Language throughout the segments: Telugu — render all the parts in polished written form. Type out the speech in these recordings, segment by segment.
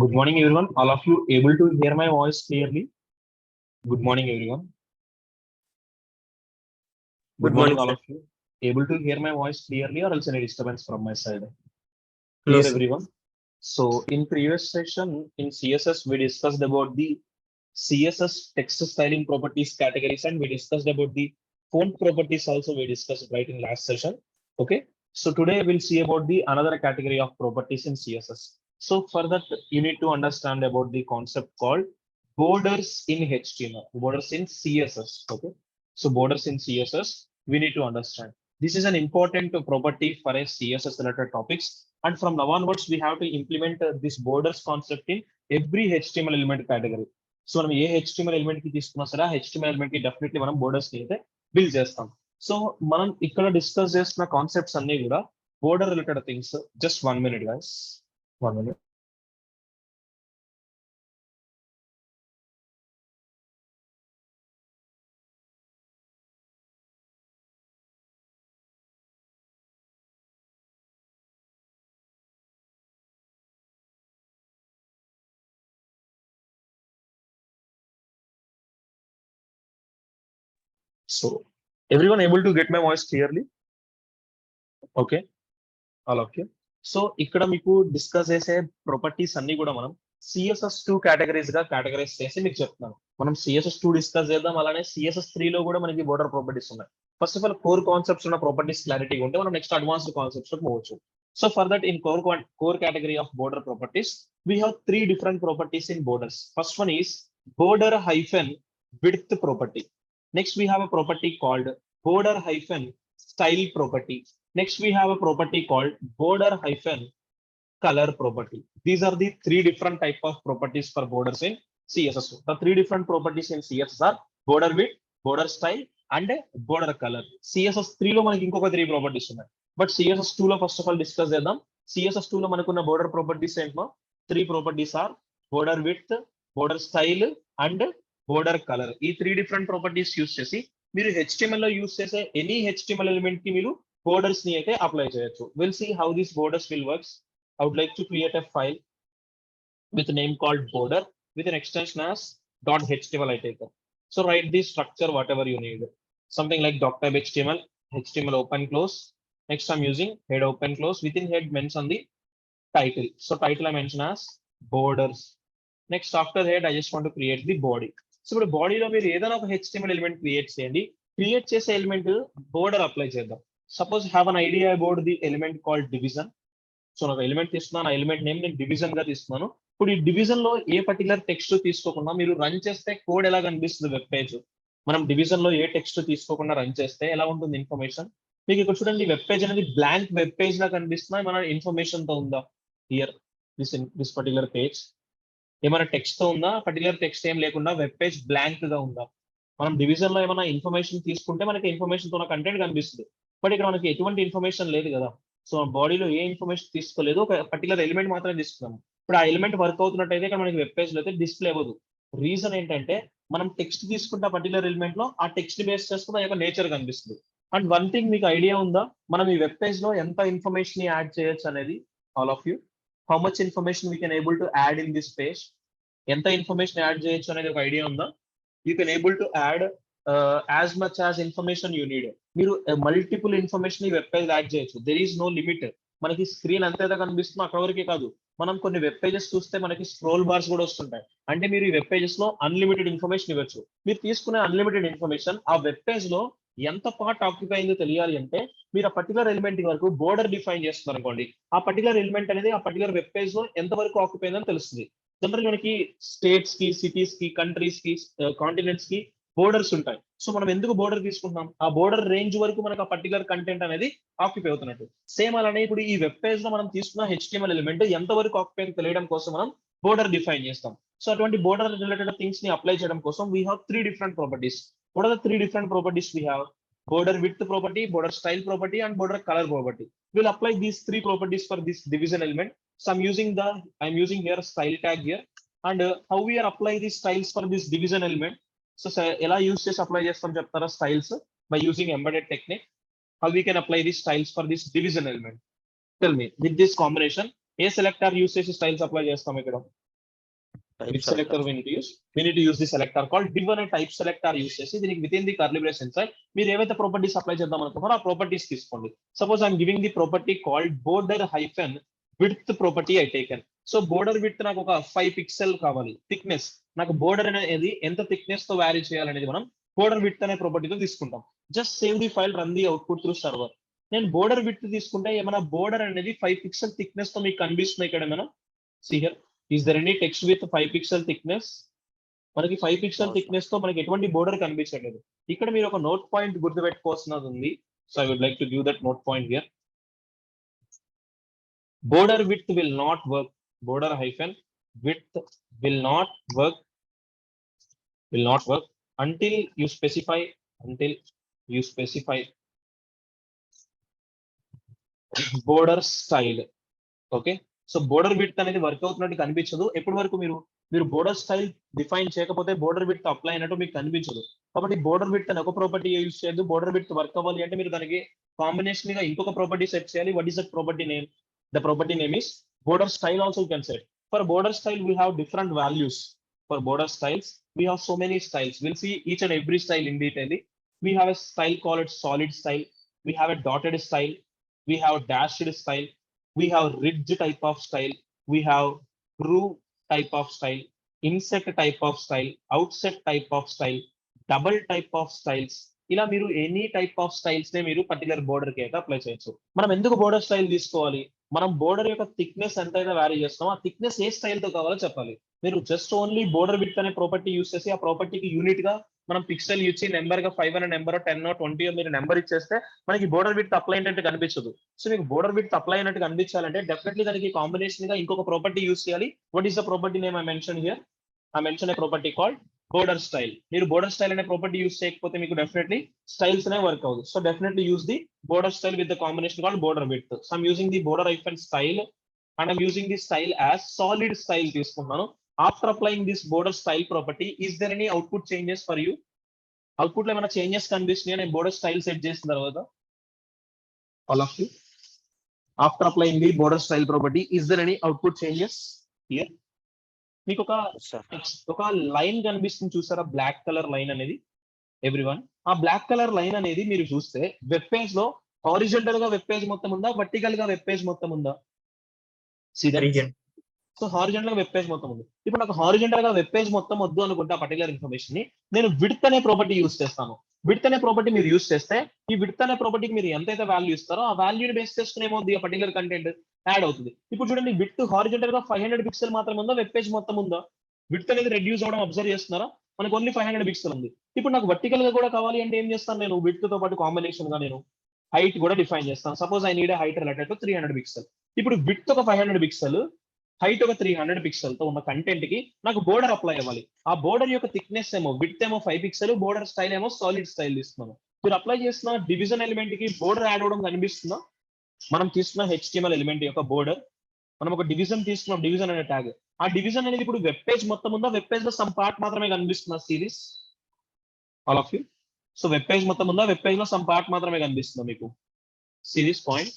Good morning, everyone. All of you able to hear my voice clearly? Good morning, everyone. Good Good morning, morning, all sir. of you. Able to hear my voice clearly, or else any disturbance from my side? No, Clear, sir. everyone. So, in previous session in CSS, we discussed about the CSS text styling properties categories, and we discussed about the font properties also. We discussed right in last session. Okay. So today we'll see about the another category of properties in CSS. So for that, you need to understand about the concept called borders in HTML, borders in CSS. Okay. So borders in CSS, we need to understand. This is an important property for a CSS related topics. And from now onwards, we have to implement this borders concept in every HTML element category. So మనం ఏ హెచ్టిఎంఎల్ ఎలిమెంట్ కి తీసుకున్నా సరే ఆ హెచ్టిఎంఎల్ ఎలిమెంట్ కి డెఫినెట్లీ మనం బోర్డర్స్ కి అయితే బిల్డ్ చేస్తాం. సో మనం ఇక్కడ డిస్కస్ చేస్తున్న కాన్సెప్ట్స్ అన్ని కూడా border related things. Just 1 minute guys, 1 minute. So everyone able to get my voice clearly? Okay, all of you. So ఇక్కడ మీకు డిస్కస్ చేసే ప్రాపర్టీస్ అన్ని కూడా మనం CSS2 కేటగిరీస్ గా కేటగరైజ్ చేసి మీకు చెప్తున్నాను. మనం CSS2 డిస్కస్ చేద్దాం, అలానే CSS3 లో కూడా మనకి బోర్డర్ ప్రాపర్టీస్ ఉన్నాయి. First of all core concepts ఉన్న ప్రాపర్టీస్ క్లారిటీ ఉంటే మనం నెక్స్ట్ అడ్వాన్స్డ్ కాన్సెప్ట్స్ లోకి పోవచ్చు. So for that in core category of border properties, we have three different properties in borders. First one is border hyphen width property. Next we have a property called border hyphen style property. Next we have a property called border hyphen color property. These are the three different type of properties for borders in CSS. The three different properties in CSS are border width, border style, and border color. CSS3 లో మనకి ఇంకొక త్రీ ప్రాపర్టీస్ ఉన్నాయి. బట్ CSS2 లో ఫస్ట్ ఆఫ్ ఆల్ డిస్కస్ చేద్దాం. CSS2 లో మనకున్న బోర్డర్ ప్రాపర్టీస్ ఏంటో three properties are border width, border style, and border colour. ఈ త్రీ డిఫరెంట్ ప్రాపర్టీస్ యూస్ చేసి మీరు HTML లో యూస్ చేసే ఎనీ HTML ఎలిమెంట్ కి మీరు బోర్డర్స్ ని అయితే అప్లై చేయొచ్చు. Will see how this borders will works. I would like to create a file with a name called border with an extension as .html I take. So write the structure whatever you need. Something like doc-type HTML, HTML open close. Next I'm using head open close. Within head mention the title. So title I mention as borders. Next after head I just want to create the body. So ఇప్పుడు బాడీలో మీరు ఏదైనా ఒక HTML ఎలిమెంట్ క్రియేట్ చేయండి. క్రియేట్ చేసే ఎలిమెంట్ బోర్డర్ అప్లై చేద్దాం. Suppose have an idea about the element called division. So నాకు ఎలిమెంట్ తీసుకున్నాను, ఆ ఎలిమెంట్ నేమ్ నేను డివిజన్ గా తీసుకున్నాను. ఇప్పుడు ఈ డివిజన్ లో ఏ పర్టికులర్ టెక్స్ట్ తీసుకోకుండా మీరు రన్ చేస్తే కోడ్ ఎలా కనిపిస్తుంది వెబ్ పేజ్. మనం డివిజన్ లో ఏ టెక్స్ట్ తీసుకోకుండా రన్ చేస్తే ఎలా ఉంటుంది ఇన్ఫర్మేషన్. మీకు ఇక్కడ చూడండి, వెబ్ పేజ్ అనేది బ్లాంక్ వెబ్ పేజ్ లా కనిపిస్తున్నా మన ఇన్ఫర్మేషన్ తో ఉందా హియర్ దిస్ పర్టికులర్ పేజ్ ఏమైనా టెక్స్ట్ తో ఉందా, పర్టికులర్ టెక్స్ట్ ఏం లేకుండా వెబ్ పేజ్ బ్లాంక్ గా ఉందా. మనం డివిజన్ లో ఏమైనా ఇన్ఫర్మేషన్ తీసుకుంటే మనకి ఇన్ఫర్మేషన్ తో కంటెంట్ కనిపిస్తుంది. బట్ ఇక్కడ మనకి ఎటువంటి ఇన్ఫర్మేషన్ లేదు కదా. సో బాడీలో ఏ ఇన్ఫర్మేషన్ తీసుకోలేదు, ఒక పర్టికులర్ ఎలిమెంట్ మాత్రమే తీసుకున్నాము. ఇప్పుడు ఆ ఎలిమెంట్ వర్క్ అవుతున్నట్టయితే ఇక్కడ మనకి వెబ్ పేజ్ లో అయితే డిస్ప్లే అవ్వదు. రీజన్ ఏంటంటే మనం టెక్స్ట్ తీసుకుంటే పర్టికులర్ ఎలిమెంట్ లో ఆ టెక్స్ట్ బేస్ చేసుకున్న యొక్క నేచర్ కనిపిస్తుంది. అండ్ వన్ థింగ్ మీకు ఐడియా ఉందా, మనం ఈ వెబ్ పేజ్ లో ఎంత ఇన్ఫర్మేషన్ యాడ్ చేయొచ్చు అనేది. All of you, how much information we can able to add in this page. ఎంత ఇన్ఫర్మేషన్ యాడ్ చేయొచ్చు అనేది ఒక ఐడియా ఉందా. You can able to add as much as information you need. మీరు మల్టిపుల్ ఇన్ఫర్మేషన్ ఈ వెబ్ పేజ్ యాడ్ చేయొచ్చు. There is no limit. మనకి స్క్రీన్ అంతేదా కనిపిస్తుందో అక్కడ వరకే కాదు, మనం కొన్ని వెబ్ పేజెస్ చూస్తే మనకి స్క్రోల్ బార్స్ కూడా వస్తుంటాయి. అంటే మీరు ఈ వెబ్ పేజెస్ లో అన్లిమిటెడ్ ఇన్ఫర్మేషన్ ఇవ్వచ్చు. మీరు తీసుకునే అన్లిమిటెడ్ ఇన్ఫర్మేషన్ ఆ వెబ్ పేజ్ లో ఎంత పార్ట్ ఆక్యుపై అయిందో తెలియాలి అంటే మీరు ఆ పర్టికులర్ ఎలిమెంట్ వరకు బోర్డర్ డిఫైన్ చేస్తున్నారు అనుకోండి, ఆ పర్టికులర్ ఎలిమెంట్ అనేది ఆ పర్టికులర్ వెబ్ పేజ్ లో ఎంత వరకు ఆక్యుపై అయిందని తెలుస్తుంది. జనరల్ మనకి స్టేట్స్ కి, సిటీస్ కి, కంట్రీస్ కి, కాంటినెంట్స్ కి బోర్డర్స్ ఉంటాయి. సో మనం ఎందుకు బోర్డర్ తీసుకుంటున్నాం, ఆ బోర్డర్ రేంజ్ వరకు మనకు ఆ పర్టికులర్ కంటెంట్ అనేది ఆక్యుపై అవుతున్నట్టు. సేమ్ అలానే ఇప్పుడు ఈ వెబ్ పేజ్ లో మనం తీసుకున్న HTML ఎలిమెంట్ ఎంత వరకు ఆక్యుపై తెలియడం కోసం మనం బోర్డర్ డిఫైన్ చేస్తాం. సో అటువంటి బోర్డర్ రిలేటెడ్ థింగ్స్ ని అప్లై చేయడం కోసం we have three different properties. What are the three different properties we have? border width property, border style property, and border color property. We'll apply these three properties for this division element. So I'm using here style tag here. And how we are apply these styles for this division element. So ela use chesi apply chestam cheptara styles by using embedded technique. How we can apply these styles for this division element? Tell me, with this combination, A selector use చేసి స్టైల్స్ అప్లై చేస్తాం ఇక్కడ. which selector we need to use? We need to use the selector called div అనే type selector use చేసి దీనికి within the curly brace inside మీరు ఏవైతే ప్రాపర్టీస్ అప్లై చేద్దాం అనుకుంటారో ఆ ప్రాపర్టీస్ తీసుకోండి. Suppose I'm giving the property called border hyphen width property I taken. So border width నాకు ఒక 5 పిక్సెల్ కావాలి, థిక్నెస్ నాకు బోర్డర్ అనేది ఎంత థిక్నెస్ తో వ్యారీ చేయాలనేది మనం బోర్డర్ విడ్త్ అనే ప్రాపర్టీతో తీసుకుంటాం. Just save the file, run the output through server. నేను బోర్డర్ విడ్త్ తీసుకుంటే ఏమైనా బోర్డర్ అనేది 5 పిక్సెల్ థిక్నెస్ తో మీకు కనిపిస్తుంది ఇక్కడ ఏమైనా? See here, is there any text with 5 pixel thickness? మనకి 5 పిక్సెల్ థిక్నెస్ తో మనకి ఎటువంటి బోర్డర్ కనిపించట్లేదు. ఇక్కడ మీరు ఒక నోట్ పాయింట్ గుర్తుపెట్టుకోవాల్సినది ఉంది. So I would like to give that note point here. Border width will not work. Border hyphen width will not work until you specify border style. Okay, so border width అనేది వర్క్ అవుతున్నట్టు కనిపించదు. ఎప్పటి వరకు మీరు బోర్డర్ స్టైల్ డిఫైన్ చేయకపోతే బోర్డర్ విడ్త్ అప్లై అయినట్టు మీకు కనిపించదు. కాబట్టి బోర్డర్ విడ్త్ అని ఒక ప్రాపర్టీ యూజ్ చేయదు. బోర్డర్ విడ్త్ వర్క్ అవ్వాలి అంటే మీరు దానికి కాంబినేషన్ గా ఇంకొక ప్రాపర్టీ సెట్ చేయాలి. What is that property name? The property name is border style. Also you can set. For border style we have different values. For border styles we have so many styles. We'll see each and every style in detail. We have a style called solid style, we have a dotted style, we have dashed style, we have ridge type of style, we have groove type of style, inset type of style, outset type of style, double type of styles. ఇలా మీరు ఎనీ టైప్ ఆఫ్ స్టైల్స్ నే మీరు పర్టికులర్ బోర్డర్ కి అయితే అప్లై చేయొచ్చు. మనం ఎందుకు బోర్డర్ స్టైల్ తీసుకోవాలి? మనం బోర్డర్ యొక్క థిక్నెస్ ఎంతైతే వ్యారీ చేస్తామో ఆ థిక్నెస్ ఏ స్టైల్ తో కావాలో చెప్పాలి. మీరు జస్ట్ ఓన్లీ బోర్డర్ విడ్త్ అనే ప్రాపర్టీ యూస్ చేసి ఆ ప్రాపర్టీకి యూనిట్ గా మనం పిక్సెల్ ఇచ్చి నెంబర్ గా 5 అనే నెంబర్ 10 20 మీరు నెంబర్ ఇచ్చేస్తే మనకి బోర్డర్ విడ్త్ అప్లై అయినట్టు కనిపించదు. సో మీకు బోర్డర్ విడ్త్ అప్లై అయినట్టు కనిపించాలంటే డెఫినెట్లీ దానికి కాంబినేషన్ గా ఇంకొక ప్రాపర్టీ యూస్ చేయాలి. What is the property name? I mention here. I mention A property called border style. మీరు బోర్డర్ స్టైల్ అనే ప్రాపర్టీ యూస్ చేయకపోతే మీకు డెఫినెట్లీ స్టైల్స్ అనే వర్క్ అవుతుంది. So definitely use the border style with the combination called border width. So I'm using the border hyphen style and I'm using this style as solid style తీసుకున్నాను. After applying this border style property, is there any output changes for you? Output లో ఏమైనా చేంజెస్ కనిపిస్తున్నాయా నేను బోర్డర్ స్టైల్ సెట్ చేసిన తర్వాత? All of you, after applying the border style property, is there any output changes here? మీకు ఒక లైన్ కనిపిస్తుంది చూసారా, బ్లాక్ కలర్ లైన్ అనేది? ఎవ్రీవన్, ఆ బ్లాక్ కలర్ లైన్ అనేది మీరు చూస్తే వెబ్ పేజ్ లో హారిజంటల్ గా వెబ్ పేజ్ మొత్తం ఉందా, వర్టికల్ గా వెబ్ పేజ్ మొత్తం ఉందా? సో హారిజంటల్ గా వెబ్ పేజ్ మొత్తం ఉంది. ఇప్పుడు నాకు హారిజంటల్ గా వెబ్ పేజ్ మొత్తం వద్దు అనుకుంటే ఆ పర్టికులర్ ఇన్ఫర్మేషన్ ని నేను విడ్త్ అనే ప్రాపర్టీ యూస్ చేస్తాను. విడ్త్ అనే ప్రాపర్టీ మీరు యూస్ చేస్తే ఈ విడ్త్ అనే ప్రాపర్టీకి మీరు ఎంతైతే వాల్యూ ఇస్తారో ఆ వాల్యూని బేస్ చేసుకుని ఏమవుతుంది, ఆ పర్టికులర్ కంటెంట్ యాడ్ అవుతుంది. ఇప్పుడు చూడండి, విడ్త్ హారిజంటల్ గా 500 పిక్సెల్ మాత్రమే ఉందా, వెబ్ పేజ్ మొత్తం ఉందా? విడ్త్ అనేది రెడ్యూస్ అవడం అబ్జర్వ్ చేస్తున్నారా? మనకు ఓన్లీ 500 పిక్సెల్ ఉంది. ఇప్పుడు నాకు వర్టికల్ గా కూడా కావాలి అంటే ఏం చేస్తాను నేను? విడ్త్ తో పాటు కాంబినేషన్ గా నేను హైట్ కూడా డిఫైన్ చేస్తాను. Suppose I need height related to 300 pixel. ఇప్పుడు విడ్త్ ఒక 500 పిక్సెల్, హైట్ ఒక 300 పిక్సెల్ తో ఉన్న కంటెంట్ కి నాకు బోర్డర్ అప్లై అవ్వాలి. ఆ బోర్డర్ యొక్క థిక్నెస్ ఏమో విడ్త్ ఏమో 5 పిక్సెల్, బోర్డర్ స్టైల్ ఏమో సాలిడ్ స్టైల్ ఇస్తున్నాను. మీరు అప్లై చేసిన డివిజన్ ఎలిమెంట్ కి బోర్డర్ యాడ్ అవడం కనిపిస్తుందా? మనం తీసుకున్న HTML ఎలిమెంట్ యొక్క బోర్డర్, మనం ఒక డివిజన్ తీసుకున్నాం, డివిజన్ అనే ట్యాగ్. ఆ డివిజన్ అనేది ఇప్పుడు వెబ్ పేజ్ మొత్తం ఉందా, వెబ్ పేజ్ లో సమ్ పార్ట్ మాత్రమే కనిపిస్తుందా? Series all of you. So web page మొత్తం ఉందా, వెబ్ పేజ్ లో సమ్ పార్ట్ మాత్రమే కనిపిస్తుందా మీకు? సిరీస్ పాయింట్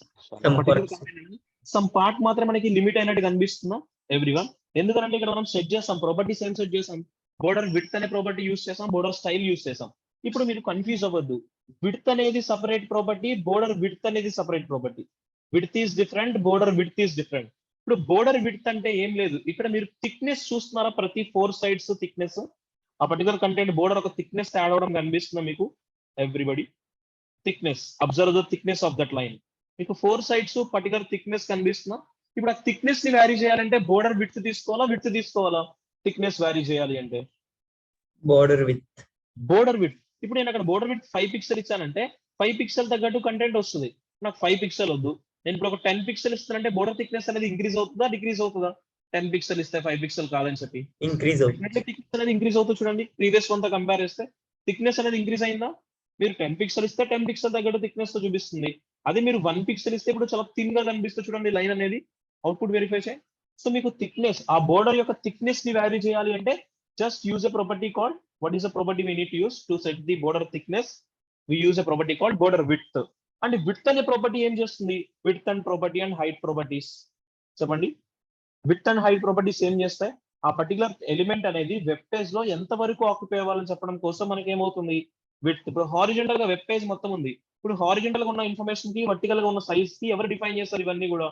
సమ్ పార్ట్ మాత్రం మనకి లిమిట్ అయినట్టు కనిపిస్తుందా ఎవ్రీవన్? ఎందుకంటే ఇక్కడ మనం సెట్ చేస్తాం ప్రాపర్టీస్, ఏం సెట్ చేసాం? బోర్డర్ విడ్త్ అనే ప్రాపర్టీ యూస్ చేసాం, బోర్డర్ స్టైల్ యూస్ చేసాం. ఇప్పుడు మీరు కన్ఫ్యూజ్ అవ్వద్దు, విడ్త్ అనేది సపరేట్ ప్రాపర్టీ, బోర్డర్ విడ్త్ అనేది separate property. Width is different, border width is different. ఇప్పుడు బోర్డర్ విడ్త్ అంటే ఏం లేదు, ఇక్కడ మీరు థిక్నెస్ చూస్తున్నారా? ప్రతి 4 సైడ్స్ థిక్నెస్, ఆ పర్టికులర్ కంటెంట్ బోర్డర్ ఒక థిక్నెస్ యాడ్ అవడం కనిపిస్తుందా మీకు? Everybody, thickness, observe the thickness of that line. మీకు 4 సైడ్స్ పర్టికులర్ థిక్నెస్ కనిపిస్తుందా? ఇప్పుడు ఆ థిక్నెస్ ని వ్యారీ చేయాలంటే బోర్డర్ విడ్త్ తీసుకోవాలా, విడ్త్ తీసుకోవాలా? థిక్నెస్ వ్యారీ చేయాలి అంటే బోర్డర్ విడ్త్. ఇప్పుడు నేను అక్కడ బోర్డర్ విడ్త్ 5 పిక్సెల్ ఇచ్చానంటే 5 పిక్సెల్ తగ్గట్టు కంటెంట్ వస్తుంది. నాకు 5 పిక్సెల్ వద్దు, నేను ఇప్పుడు ఒక 10 పిక్సెల్ ఇస్తానంటే బోర్డర్ థిక్నెస్ అనేది ఇంక్రీజ్ అవుతుందా, డిక్రీజ్ అవుతుందా? 10 పిక్సెల్ ఇస్తే 5 పిక్సెల్ కాదని చెప్పి ఇంక్రీజ్ అవుతుంది. థిక్నెస్ అనేది ఇంక్రీజ్ అవుతుంది. చూడండి, ప్రీవియస్ వన్ తో కంపేర్ చేస్తే థిక్నెస్ అనేది ఇంక్రీజ్ అయిందా? మీరు 10 పిక్సెల్ ఇస్తే 10 పిక్సెల్ తగ్గట్టు థిక్నెస్ తో చూపిస్తుంది. అదే మీరు 1 పిక్సెల్ ఇస్తే ఇప్పుడు చాలా థిన్ గా కనిపిస్తుంది. చూడండి లైన్ అనేది, అవుట్పుట్ వెరిఫై చేయి. సో మీకు థిక్నెస్, ఆ బోర్డర్ యొక్క థిక్నెస్ ని వ్యారీ చేయాలి అంటే just use a property called, what is the property we need to use to set the border thickness? We use a property called border width. And width అనే ప్రాపర్టీ ఏం చేస్తుంది? width and property and height properties చెప్పండి. width and height properties ఏం చేస్తాయి? ఆ పర్టికులర్ ఎలిమెంట్ అనేది వెబ్ పేజ్ లో ఎంత వరకు ఆక్యుపై అవ్వాలని చెప్పడం కోసం మనకి ఏమవుతుంది విడ్త్. ఇప్పుడు హారిజెంటల్ గా వెబ్ పేజ్ మొత్తం ఉంది. ఇప్పుడు హారిజెంటల్ గా ఉన్న ఇన్ఫర్మేషన్ కి వర్టికల్ గా ఉన్న సైజ్ కి ఎవరు డిఫైన్ చేస్తారు ఇవన్నీ కూడా?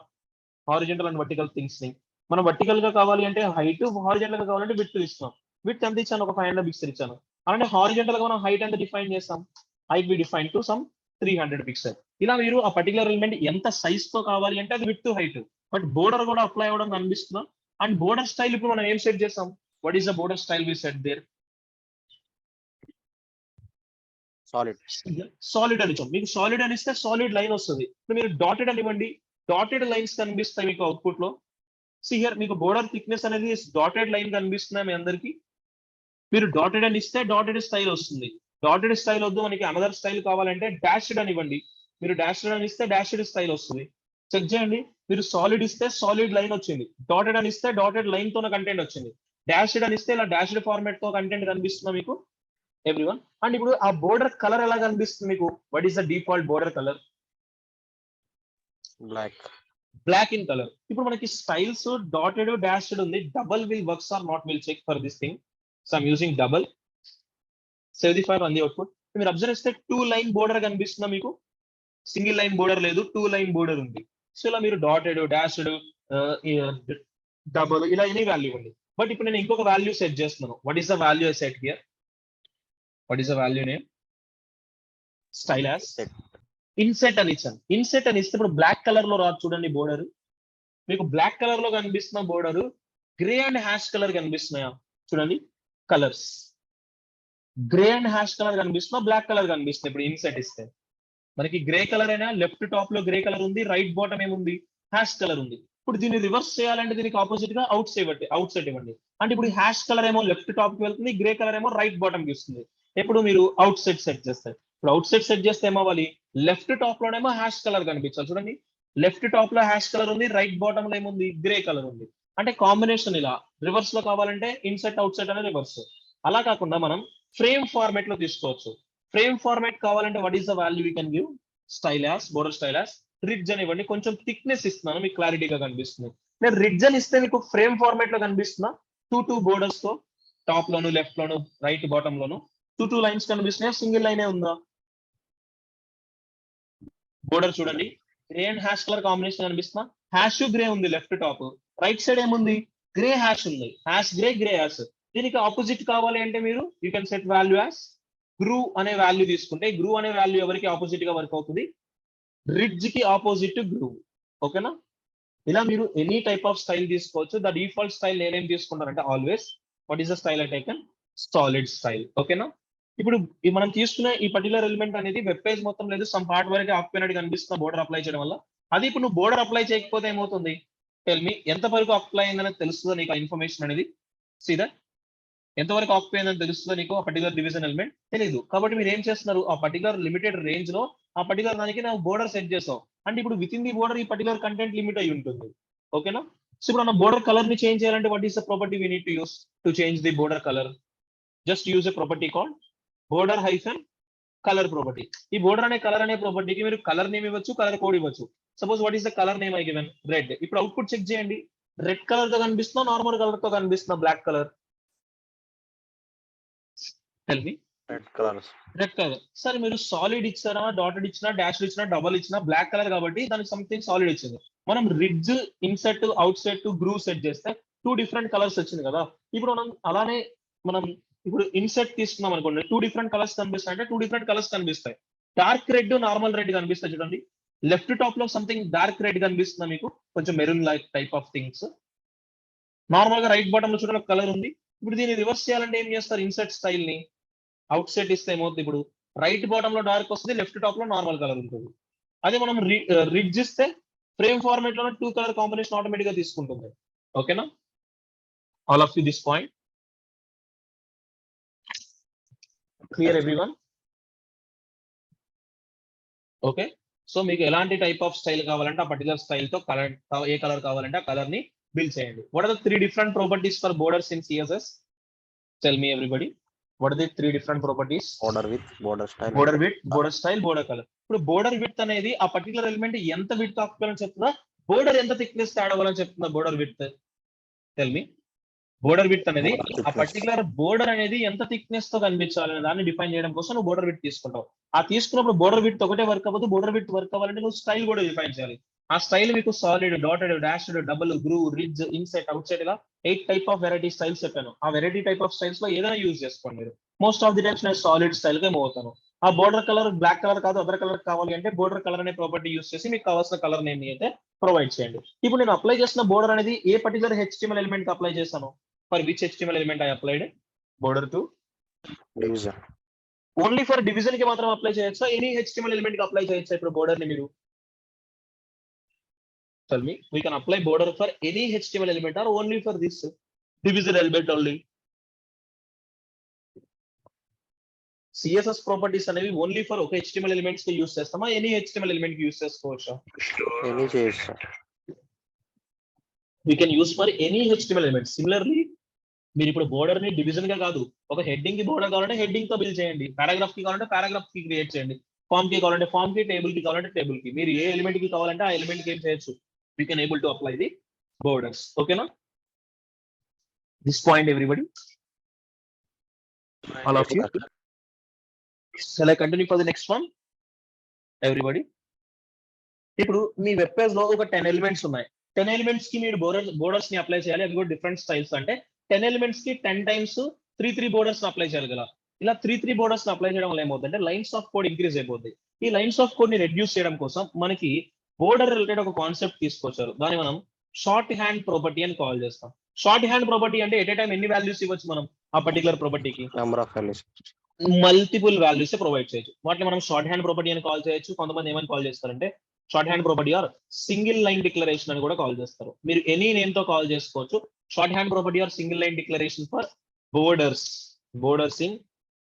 హారిజెంటల్ అండ్ వర్టికల్ థింగ్స్ ని. మనం వర్టికల్ గా కావాలి అంటే హైట్, హారిజెంటల్ గా కావాలంటే విడ్త్ ఇస్తాం. విడ్త్ ఎంత ఇచ్చాను? ఒక 500 పిక్సెల్ ఇచ్చాను. అలానే హారిజెంటల్ గా మనం హైట్ ఎంత డిఫైన్ చేస్తాం? Height we define to some 300 pixel. ఇలా మీరు ఆ పర్టికులర్ ఎలిమెంట్ ఎంత సైజ్ తో కావాలి అంటే అది విడ్త్ హైట్. బట్ బోర్డర్ కూడా అప్లై అవ్వడం కనిపిస్తుందా? అండ్ బోర్డర్ స్టైల్ ఇప్పుడు మనం ఏం సెట్ చేస్తాం? What is the border style we set there? Solid అని ఇచ్చాం. మీకు సాలిడ్ అని ఇస్తే సాలిడ్ లైన్ వస్తుంది. ఇప్పుడు మీరు డాటెడ్ అని ఇవ్వండి, డాటెడ్ లైన్స్ కనిపిస్తాయి మీకు అవుట్పుట్ లో. సి హియర్ మీకు బోర్డర్ థిక్నెస్ అనేది డాటెడ్ లైన్ కనిపిస్తున్నాయి మీ అందరికి. మీరు డాటెడ్ అని ఇస్తే డాటెడ్ స్టైల్ వస్తుంది. డాటెడ్ స్టైల్ వద్దు మనకి అనదర్ స్టైల్ కావాలంటే డాష్డ్ అని ఇవ్వండి. మీరు డాష్డ్ అని ఇస్తే డాష్డ్ స్టైల్ వస్తుంది. చెక్ చేయండి. మీరు సాలిడ్ ఇస్తే సాలిడ్ లైన్ వచ్చింది. డాటెడ్ అని ఇస్తే డాటెడ్ లైన్ తో కంటెంట్ వచ్చింది. డాష్డ్ అని ఇస్తే ఇలా డాష్డ్ ఫార్మాట్ తో కంటెంట్ కనిపిస్తుందా మీకు ఎవ్రీవన్? అండ్ ఇప్పుడు ఆ బోర్డర్ కలర్ ఎలా కనిపిస్తుంది మీకు? What is the default border colour? Black in colour. ఇప్పుడు మనకి స్టైల్స్ డాటెడ్ డాష్డ్ ఉంది. Double will works or not we'll check for this thing. So I'm using double. 75 on the output. మీరు అబ్జర్వ్ చేస్తే 2 లైన్ బోర్డర్ కనిపిస్తుందా మీకు? సింగిల్ లైన్ బోర్డర్ లేదు, 2 లైన్ బోర్డర్ ఉంది. సో ఇలా మీరు డాటెడ్, డాష్డ్, డబుల్ ఇలా ఎనీ వాల్యూ ఇవ్వండి. బట్ ఇప్పుడు నేను ఇంకొక వాల్యూ సెట్ చేస్తున్నాను. What is the value I set here? What is the value name? Style as inset అని ఇచ్చాను. ఇన్సెట్ అని ఇస్తే ఇప్పుడు బ్లాక్ కలర్ లో రాదు చూడండి బోర్డర్. మీకు బ్లాక్ కలర్ లో కనిపిస్తున్న border grey and hash colour కనిపిస్తున్నాయా? చూడండి colours grey and hash colour కనిపిస్తున్నా, బ్లాక్ కలర్ కనిపిస్తుంది. ఇప్పుడు ఇన్సెట్ ఇస్తే మనకి గ్రే కలర్ అయినా లెఫ్ట్ టాప్ లో గ్రే కలర్ ఉంది, రైట్ బాటమ్ ఏముంది? హ్యాష్ కలర్ ఉంది. ఇప్పుడు దీన్ని రివర్స్ చేయాలంటే దీనికి ఆపోజిట్ గా అవుట్ సెట్ ఇవ్వండి. అంటే ఇప్పుడు హ్యాష్ కలర్ ఏమో లెఫ్ట్ టాప్ కి వెళ్తుంది, గ్రే కలర్ ఏమో రైట్ బాటమ్ కి వస్తుంది. ఎప్పుడు మీరు అవుట్ సెట్ చేస్తారు. ఇప్పుడు అవుట్ సెట్ చేస్తే ఏమవ్వాలి? లెఫ్ట్ టాప్ లోనేమో హ్యాష్ కలర్ కనిపించాలి. చూడండి లెఫ్ట్ టాప్ లో హ్యాష్ కలర్ ఉంది, రైట్ బాటమ్ లో ఏముంది? గ్రే కలర్ ఉంది. అంటే కాంబినేషన్ ఇలా. రివర్స్ లో కావాలంటే ఇన్సెట్ అవుట్ సెట్ అనే రివర్స్. అలా కాకుండా మనం ఫ్రేమ్ ఫార్మాట్ లో తీసుకోవచ్చు. ఫ్రేమ్ ఫార్మాట్ కావాలంటే what is the value we can give? Style as, border style as ridge అని ఇవ్వండి. కొంచెం థిక్నెస్ ఇస్తున్నాను, మీకు క్లారిటీగా కనిపిస్తుంది. నేను రిడ్జ్ అని ఇస్తే మీకు ఫ్రేమ్ ఫార్మాట్ లో కనిపిస్తున్నా 2 బోర్డర్స్ తో, టాప్ లోను, లెఫ్ట్ లోను, రైట్ బాటమ్ లోను 2 లైన్స్ కనిపిస్తున్నాయి. సింగిల్ లైనే ఉందా? బోర్డర్ చూడండి grey and hash colour combination కనిపిస్తున్నా. హ్యాష్ గ్రే ఉంది లెఫ్ట్ టాప్, రైట్ సైడ్ ఏముంది? గ్రే హ్యాష్ ఉంది. Hash grey, grey hash. దీనికి ఆపోజిట్ కావాలి అంటే మీరు you can set value as groove అనే వాల్యూ తీసుకుంటే, గ్రూ అనే వాల్యూ ఎవరికి ఆపోజిట్ గా వర్క్ అవుతుంది? రిడ్జ్ కి ఆపోజిట్ గ్రూ. ఓకేనా? ఇలా మీరు ఎనీ టైప్ ఆఫ్ స్టైల్ తీసుకోవచ్చు. ద డిఫాల్ట్ స్టైల్ నేనేం తీసుకుంటానంటే always what is the style I taken? Solid style. ఓకేనా? ఇప్పుడు మనం తీసుకున్న ఈ పర్టికులర్ ఎలిమెంట్ అనేది వెబ్ పేజ్ మొత్తం లేదు, సమ్ పార్ట్ వరకు ఆక్యుపైనట్టు కనిపిస్తున్న బోర్డర్ అప్లై చేయడం వల్ల. అది ఇప్పుడు నువ్వు బోర్డర్ అప్లై చేయకపోతే ఏమవుతుంది? టెల్ మీ, ఎంత వరకు అప్లై అయిందనేది తెలుస్తుందో నీకు ఆ ఇన్ఫర్మేషన్ అనేది. సీదా ఎంతవరకు ఆక్యుపై అయిందని తెలుస్తుందో నీకు ఆ పర్టికులర్ డివిజన్ ఎలిమెంట్ తెలియదు. కాబట్టి మీరు ఏం చేస్తున్నారు? ఆ పర్టికులర్ లిమిటెడ్ రేంజ్ లో ఆ పర్టికులర్ దానికి నా బోర్డర్ సెట్ చేసావు అంటే ఇప్పుడు విత్ ఇన్ ది బోర్డర్ ఈ పర్టికులర్ కంటెంట్ లిమిట్ అయి ఉంటుంది. ఓకేనా? సో ఇప్పుడు మన బోర్డర్ కలర్ ని చేంజ్ చేయాలంటే what is the property we need to use to change the border colour? Just use a property called border hyphen colour property. ఈ బోర్డర్ అనే కలర్ అనే ప్రాపర్టీకి మీరు కలర్ నేమ్ ఇవ్వచ్చు, కలర్ కోడ్ ఇవ్వచ్చు. Suppose what is the colour name I given? Red. ఇప్పుడు అవుట్పుట్ చెక్ చేయండి. రెడ్ కలర్ తో కనిపిస్తుందా, నార్మల్ కలర్ తో కనిపిస్తుందా? Black colour. Tell me. Red colour. సరే మీరు సాలిడ్ ఇచ్చారా, డాటెడ్ ఇచ్చినా, డాష్ ఇచ్చినా, డబల్ ఇచ్చినా బ్లాక్ కలర్ కాబట్టి దానికి సంథింగ్ సాలిడ్ ఇచ్చింది. మనం ridge, inset, outset, groove set చేస్తే 2 డిఫరెంట్ కలర్స్ వచ్చింది కదా. ఇప్పుడు మనం అలానే మనం ఇప్పుడు ఇన్సెట్ తీసుకున్నాం అనుకోండి, 2 డిఫరెంట్ కలర్స్ కనిపిస్తాయి. అంటే 2 డిఫరెంట్ కలర్స్ కనిపిస్తాయి. డార్క్ రెడ్, నార్మల్ రెడ్ కనిపిస్తాయి. చూడండి లెఫ్ట్ టాప్ లో సంథింగ్ డార్క్ రెడ్ కనిపిస్తుందా మీకు? కొంచెం maroon like type of things. Normal గా రైట్ బాటమ్ లో చూడండి కలర్ ఉంది. ఇప్పుడు దీన్ని రివర్స్ చేయాలంటే ఏం చేస్తారు? ఇన్సెట్ స్టైల్ ని అవుట్ సెట్ ఇస్తే ఏమవుతుంది? ఇప్పుడు రైట్ బాటమ్ లో డార్క్ వస్తుంది, లెఫ్ట్ టాప్ లో నార్మల్ కలర్ ఉంటుంది. అదే మనం రిడ్జ్ ఇస్తే ఫ్రేమ్ ఫార్మాట్ లో 2 కలర్ కాంబినేషన్ ఆటోమేటిక్ గా తీసుకుంటుంది. ఓకేనా? All of you this point clear everyone? Okay. So మీకు ఎలాంటి టైప్ ఆఫ్ స్టైల్ కావాలంటే ఆ పర్టికులర్ స్టైల్ తో కలర్, ఏ కలర్ కావాలంటే ఆ కలర్ ని బిల్డ్ చేయండి. What are the 3 different properties for borders in CSS? Tell me everybody. What are the 3 different properties? Border width, border style, border style, border color. ఇప్పుడు border width అనేది ఆ పర్టికులర్ ఎలిమెంట్ ఎంత width ఆక్యుపై అని చెప్తుందా, బోర్డర్ ఎంత థిక్నెస్ యాడ్ అవ్వాలని చెప్తుందా? Border width tell me. Border width అనేది ఆ పర్టికులర్ బోర్డర్ అనేది ఎంత థిక్నెస్ తో కనిపించాలి అనే దాన్ని డిఫైన్ చేయడం కోసం నువ్వు బోర్డర్ విడ్త్ తీసుకుంటావు. ఆ తీసుకున్నప్పుడు బోర్డర్ విడ్త్ ఒకటే వర్క్ అవ్వదు, బోర్డర్ విడ్త్ వర్క్ అవ్వాలంటే నువ్వు స్టైల్ కూడా డిఫైన్ చేయాలి. ఆ స్టైల్ మీకు solid, dotted, dashed, double, groove, ridge, inside, out side ఇలా 8 టైప్ ఆఫ్ వెరైటీ స్టైల్స్ చెప్పాను. ఆ వెరైటీ టైప్ ఆఫ్ స్టైల్స్ లో ఏదైనా యూజ్ చేసుకోండి మీరు. మోస్ట్ ఆఫ్ ది టైమ్స్ నేను సాలిడ్ స్టైల్ గా మూవ్ అవుతాను. ఆ బోర్డర్ కలర్ బ్లాక్ కలర్ కాదు, అదర్ కలర్ కావాలి అంటే బోర్డర్ కలర్ అనే ప్రాపర్టీ యూస్ చేసి మీకు కావాల్సిన కలర్ నేమ్ అయితే ప్రొవైడ్ చేయండి. ఇప్పుడు నేను అప్లై చేసిన బోర్డర్ అనేది ఏ పర్టికులర్ HTML ఎలిమెంట్ కి అప్లై చేశాను? For which HTML element I applied border to? Division. Only for division కి మాత్రం అప్లై చేయొచ్చా? ఎనీ HTML ఎలిమెంట్ కి అప్లై చేయొచ్చా ఇప్పుడు బోర్డర్ ని మీరు? Tell me, we can apply border for any HTML element or only for this division element only? CSS properties అనేవి ఓన్లీ ఫర్ ఒక HTML ఎలిమెంట్స్ కి యూస్ చేస్తామా? ఎనీ HTML ఎలిమెంట్ కి యూస్ చేసుకోవచ్చా? ఎనీ చేయొచ్చు. We can use for any HTML element. Similarly, మీరు ఇప్పుడు బోర్డర్ ని డివిజన్ గా కాదు, ఒక హెడ్డింగ్ కి బోర్డర్ కావాలంటే హెడ్డింగ్ తో బిల్డ్ చేయండి, పారాగ్రాఫ్ కి కావాలంటే పారాగ్రాఫ్ కి క్రియేట్ చేయండి, ఫామ్ కి కావాలంటే ఫామ్ కి, టేబుల్ కి కావాలంటే టేబుల్ కి. మీరు ఏ ఎలిమెంట్ కి కావాలంటే ఆ ఎలిమెంట్ కి ఏం చేయొచ్చు? We can able to apply the borders. Okay na? This point everybody? All of you? Shall I continue for the next one? Everybody? ఇప్పుడు మీ వెబ్ పేజ్ లో ఒక 10 ఎలిమెంట్స్ ఉన్నాయి. 10 ఎలిమెంట్స్ కి మీరు బోర్డర్స్ ని అప్లై చేయాలి. అవి కూడా డిఫరెంట్ స్టైల్స్. అంటే 10 ఎలిమెంట్స్ కి 10 టైమ్స్ 3 బోర్డర్స్ అప్లై చేయాలి కదా. ఇలా 3 బోర్డర్స్ అప్లై చేయడం వల్ల ఏమవుతుందంటే లైన్స్ ఆఫ్ కోడ్ ఇంక్రీజ్ అయిపోతుంది. ఈ లైన్స్ ఆఫ్ కోడ్ ని రెడ్యూస్ చేయడం కోసం మనకి బోర్డర్ రిలేటెడ్ ఒక కాన్సెప్ట్ తీసుకొచ్చారు. దాన్ని మనం షార్ట్ హ్యాండ్ ప్రాపర్టీ అని కాల్ చేస్తాం. షార్ట్ హ్యాండ్ ప్రాపర్టీ అంటే ఎట్ ఏ టైం ఎన్ని వాల్యూస్ ఇవ్వచ్చు మనం ఆ పర్టికులర్ ప్రాపర్టీకి? Number of values, multiple values provide చేయొచ్చు. వాటిని మనం షార్ట్ హ్యాండ్ ప్రాపర్టీ అని కాల్ చేయొచ్చు. కొంతమంది ఏమని కాల్ చేస్తారంటే short hand property or single line declaration అని కూడా కాల్ చేస్తారు. మీరు ఎనీ నేమ్ తో కాల్ చేసుకోవచ్చు. Short hand property or single line declaration for borders in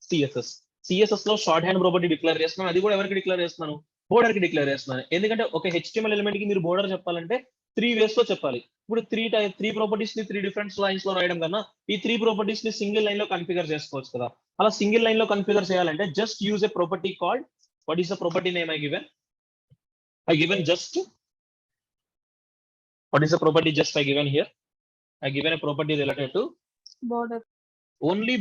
CSS లో షార్ట్ హ్యాండ్ ప్రాపర్టీ డిక్లేర్ చేస్తున్నాను. అది కూడా ఎవరికి డిక్లేర్ చేస్తున్నాను? బోర్డర్ కి డిక్లేర్ చేస్తున్నాను. ఎందుకంటే ఒక HTML ఎలిమెంట్ కి మీరు బోర్డర్ చెప్పాలంటే 3 వేస్ లో చెప్పాలి. ఇప్పుడు 3 ప్రాపర్టీస్ ని 3 డిఫరెంట్ లైన్స్ లో రాయడం కన్నా ఈ 3 ప్రాపర్టీస్ ని సింగిల్ లైన్ లో కన్ఫిగర్ చేసుకోవచ్చు కదా. అలా సింగిల్ లైన్ లో కన్ఫిగర్ చేయాలంటే just use a property called, what is the property name I given just, what is the property just I given here? I given a property related to border. only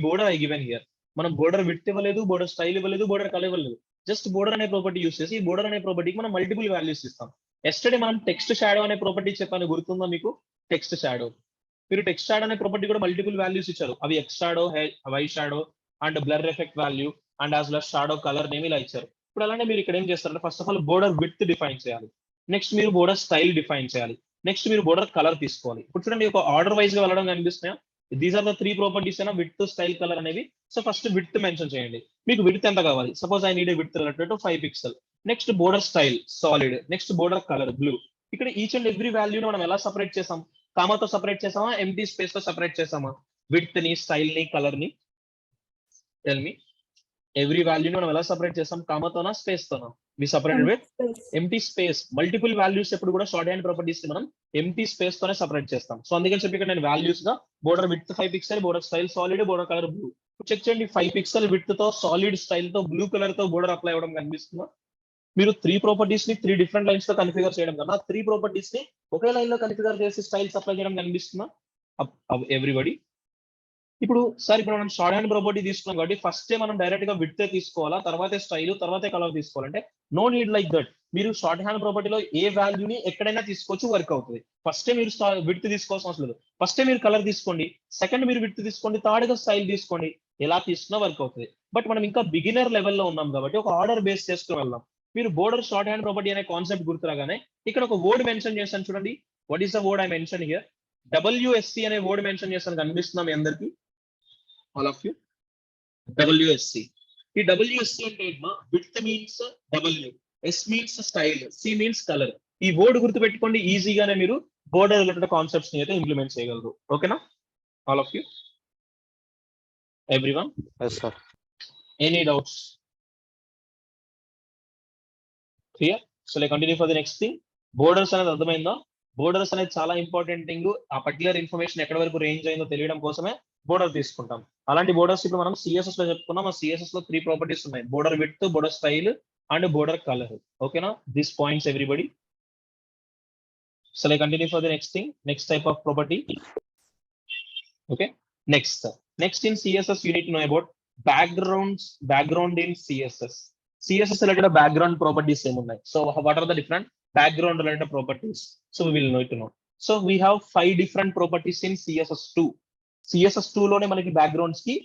border I given here. మనం బోర్డర్ విడ్త్ ఇవ్వలేదు, బోర్డర్ స్టైల్ ఇవ్వలేదు, బోర్డర్ కలర్ ఇవ్వలేదు. జస్ట్ బోర్డర్ అనే ప్రాపర్టీ యూస్ చేసి బోర్డర్ అనే ప్రాపర్టీకి మనం మల్టిపుల్ వాల్యూస్ ఇస్తాం. ఎస్టర్డే మనం టెక్స్ట్ షాడో అనే ప్రాపర్టీ చెప్పాను, గుర్తుందా మీకు? టెక్స్ట్ షాడో, మీరు టెక్స్ట్ షాడో అనే ప్రాపర్టీ కూడా మల్టిపుల్ వాల్యూస్ ఇచ్చారు. అవి X shadow, Y shadow and blur effect value and as well shadow colour name ఇలా ఇచ్చారు. ఇప్పుడు అలానే మీరు ఇక్కడ ఏం చేస్తారంటే first of all border width define చేయాలి. నెక్స్ట్ మీరు బోర్డర్ స్టైల్ డిఫైన్ చేయాలి. నెక్స్ట్ మీరు బోర్డర్ కలర్ తీసుకోవాలి. ఇప్పుడు చూడండి ఒక ఆర్డర్ వైజ్ గా వెళ్ళడం కనిపిస్తున్నాయా? దీస్ ఆర్ ద 3 ప్రాపర్టీస్ అయినా విడ్త్, స్టైల్, కలర్ అనేవి. సో ఫస్ట్ విడ్త్ మెన్షన్ చేయండి. మీకు విడ్త్ ఎంత కావాలి? Suppose I need a width related to 5 pixel. Next border style solid. Next border colour blue. ఇక్కడ ఈచ్ అండ్ ఎవ్రీ వాల్యూని మనం ఎలా సపరేట్ చేసాం? కామాతో సపరేట్ చేసామా, ఎంటీ స్పేస్ తో సపరేట్ చేసామా? విడ్త్ ని, స్టైల్ ని, కలర్ ని. టెల్ మీ, ఎవ్రీ వాల్యూని మనం ఎలా సపరేట్ చేసాం? కామాతోనా, స్పేస్ తోనా? We separated with empty space. Multiple values ఎప్పుడు కూడా షార్ట్ హ్యాండ్ ప్రాపర్టీస్ ని మనం ఎంటీ స్పేస్ తోనే సపరేట్ చేస్తాం. సో అందుకని చెప్పి ఇక్కడ నేను వాల్యూస్ గా border width 5 pixel, border style solid, border colour blue. Check చేయండి, 5 పిక్సెల్ విడ్త్ తో, సాలిడ్ స్టైల్ తో, బ్లూ కలర్ తో బోర్డర్ అప్లై అవ్వడం కనిపిస్తుందా? మీరు 3 ప్రాపర్టీస్ ని 3 డిఫరెంట్ లైన్స్ లో కన్ఫిగర్ చేయడం కన్నా 3 ప్రాపర్టీస్ ని ఒకే లైన్ లో కన్ఫిగర్ చేసి స్టైల్స్ అప్లై చేయడం కనిపిస్తుందా ఎవ్రీబడి? ఇప్పుడు సార్ ఇప్పుడు మనం షార్ట్ హ్యాండ్ ప్రాపర్టీ తీసుకున్నాం కాబట్టి ఫస్ట్ మనం డైరెక్ట్ గా విడ్త్ తీసుకోవాలా, తర్వాతే స్టైల్, తర్వాతే కలర్ తీసుకోవాలంటే నో నీడ్ లైక్ దట్. మీరు షార్ట్ హ్యాండ్ ప్రాపర్టీలో ఏ వాల్యూని ఎక్కడైనా తీసుకోవచ్చు, వర్క్ అవుతుంది. ఫస్టే మీరు విడ్త్ తీసుకోవాల్సిన అవసరం లేదు. ఫస్టే మీరు కలర్ తీసుకోండి, సెకండ్ మీరు విడ్త్ తీసుకోండి, థర్డ్ గా స్టైల్ తీసుకోండి. ఎలా తీసుకున్నా వర్క్ అవుతుంది. బట్ మనం ఇంకా బిగినర్ లెవెల్లో ఉన్నాం కాబట్టి ఒక ఆర్డర్ బేస్ చేసుకుని వెళ్దాం. మీరు బోర్డర్ షార్ట్ హ్యాండ్ ప్రాపర్టీ అనే కాన్సెప్ట్ గుర్తురాగానే ఇక్కడ ఒక వర్డ్ మెన్షన్ చేశాను చూడండి. What is the word I mention here? WSC అనే వర్డ్ మెన్షన్ చేశాను, కనిపిస్తుందా మీ అందరికి? All of you, WSC. ఈ WSC అంటే ఏంటమ్మా? Width means W, S means style, C means colour. ఈ వర్డ్ గుర్తు పెట్టుకోండి, ఈజీగానే మీరు బోర్డర్ రిలేటెడ్ కాన్సెప్ట్స్ ని అయితే ఇంప్లిమెంట్ చేయగలరు. ఓకేనా? All of you, everyone? Yes sir. Any doubts? Clear? So like continue for the next thing. Borders అనేది అర్థమైందా? బోర్డర్స్ అనేది చాలా ఇంపార్టెంట్ థింగ్. ఆ పర్టికులర్ ఇన్ఫర్మేషన్ ఎక్కడ వరకు రేంజ్ అయిందో తెలియడం కోసమే బోర్డర్ తీసుకుంటాం. అలాంటి బోర్డర్స్ ఇప్పుడు మనం సిఎస్ఎస్ లో చెప్పుకున్నాం. ఆ సిఎస్ఎస్ లో 3 ప్రాపర్టీస్ ఉన్నాయి: border width, border style and border colour. ఓకేనా? This points everybody. So I continue for the next thing, next type of property. Okay. Next in CSS, you need to know about background in CSS. CSS related background properties same ఉన్నాయి. So what are the different background related properties? So we will need to know. So we have 5 different properties in CSS2. CSS2 లోనే మనకి backgrounds కి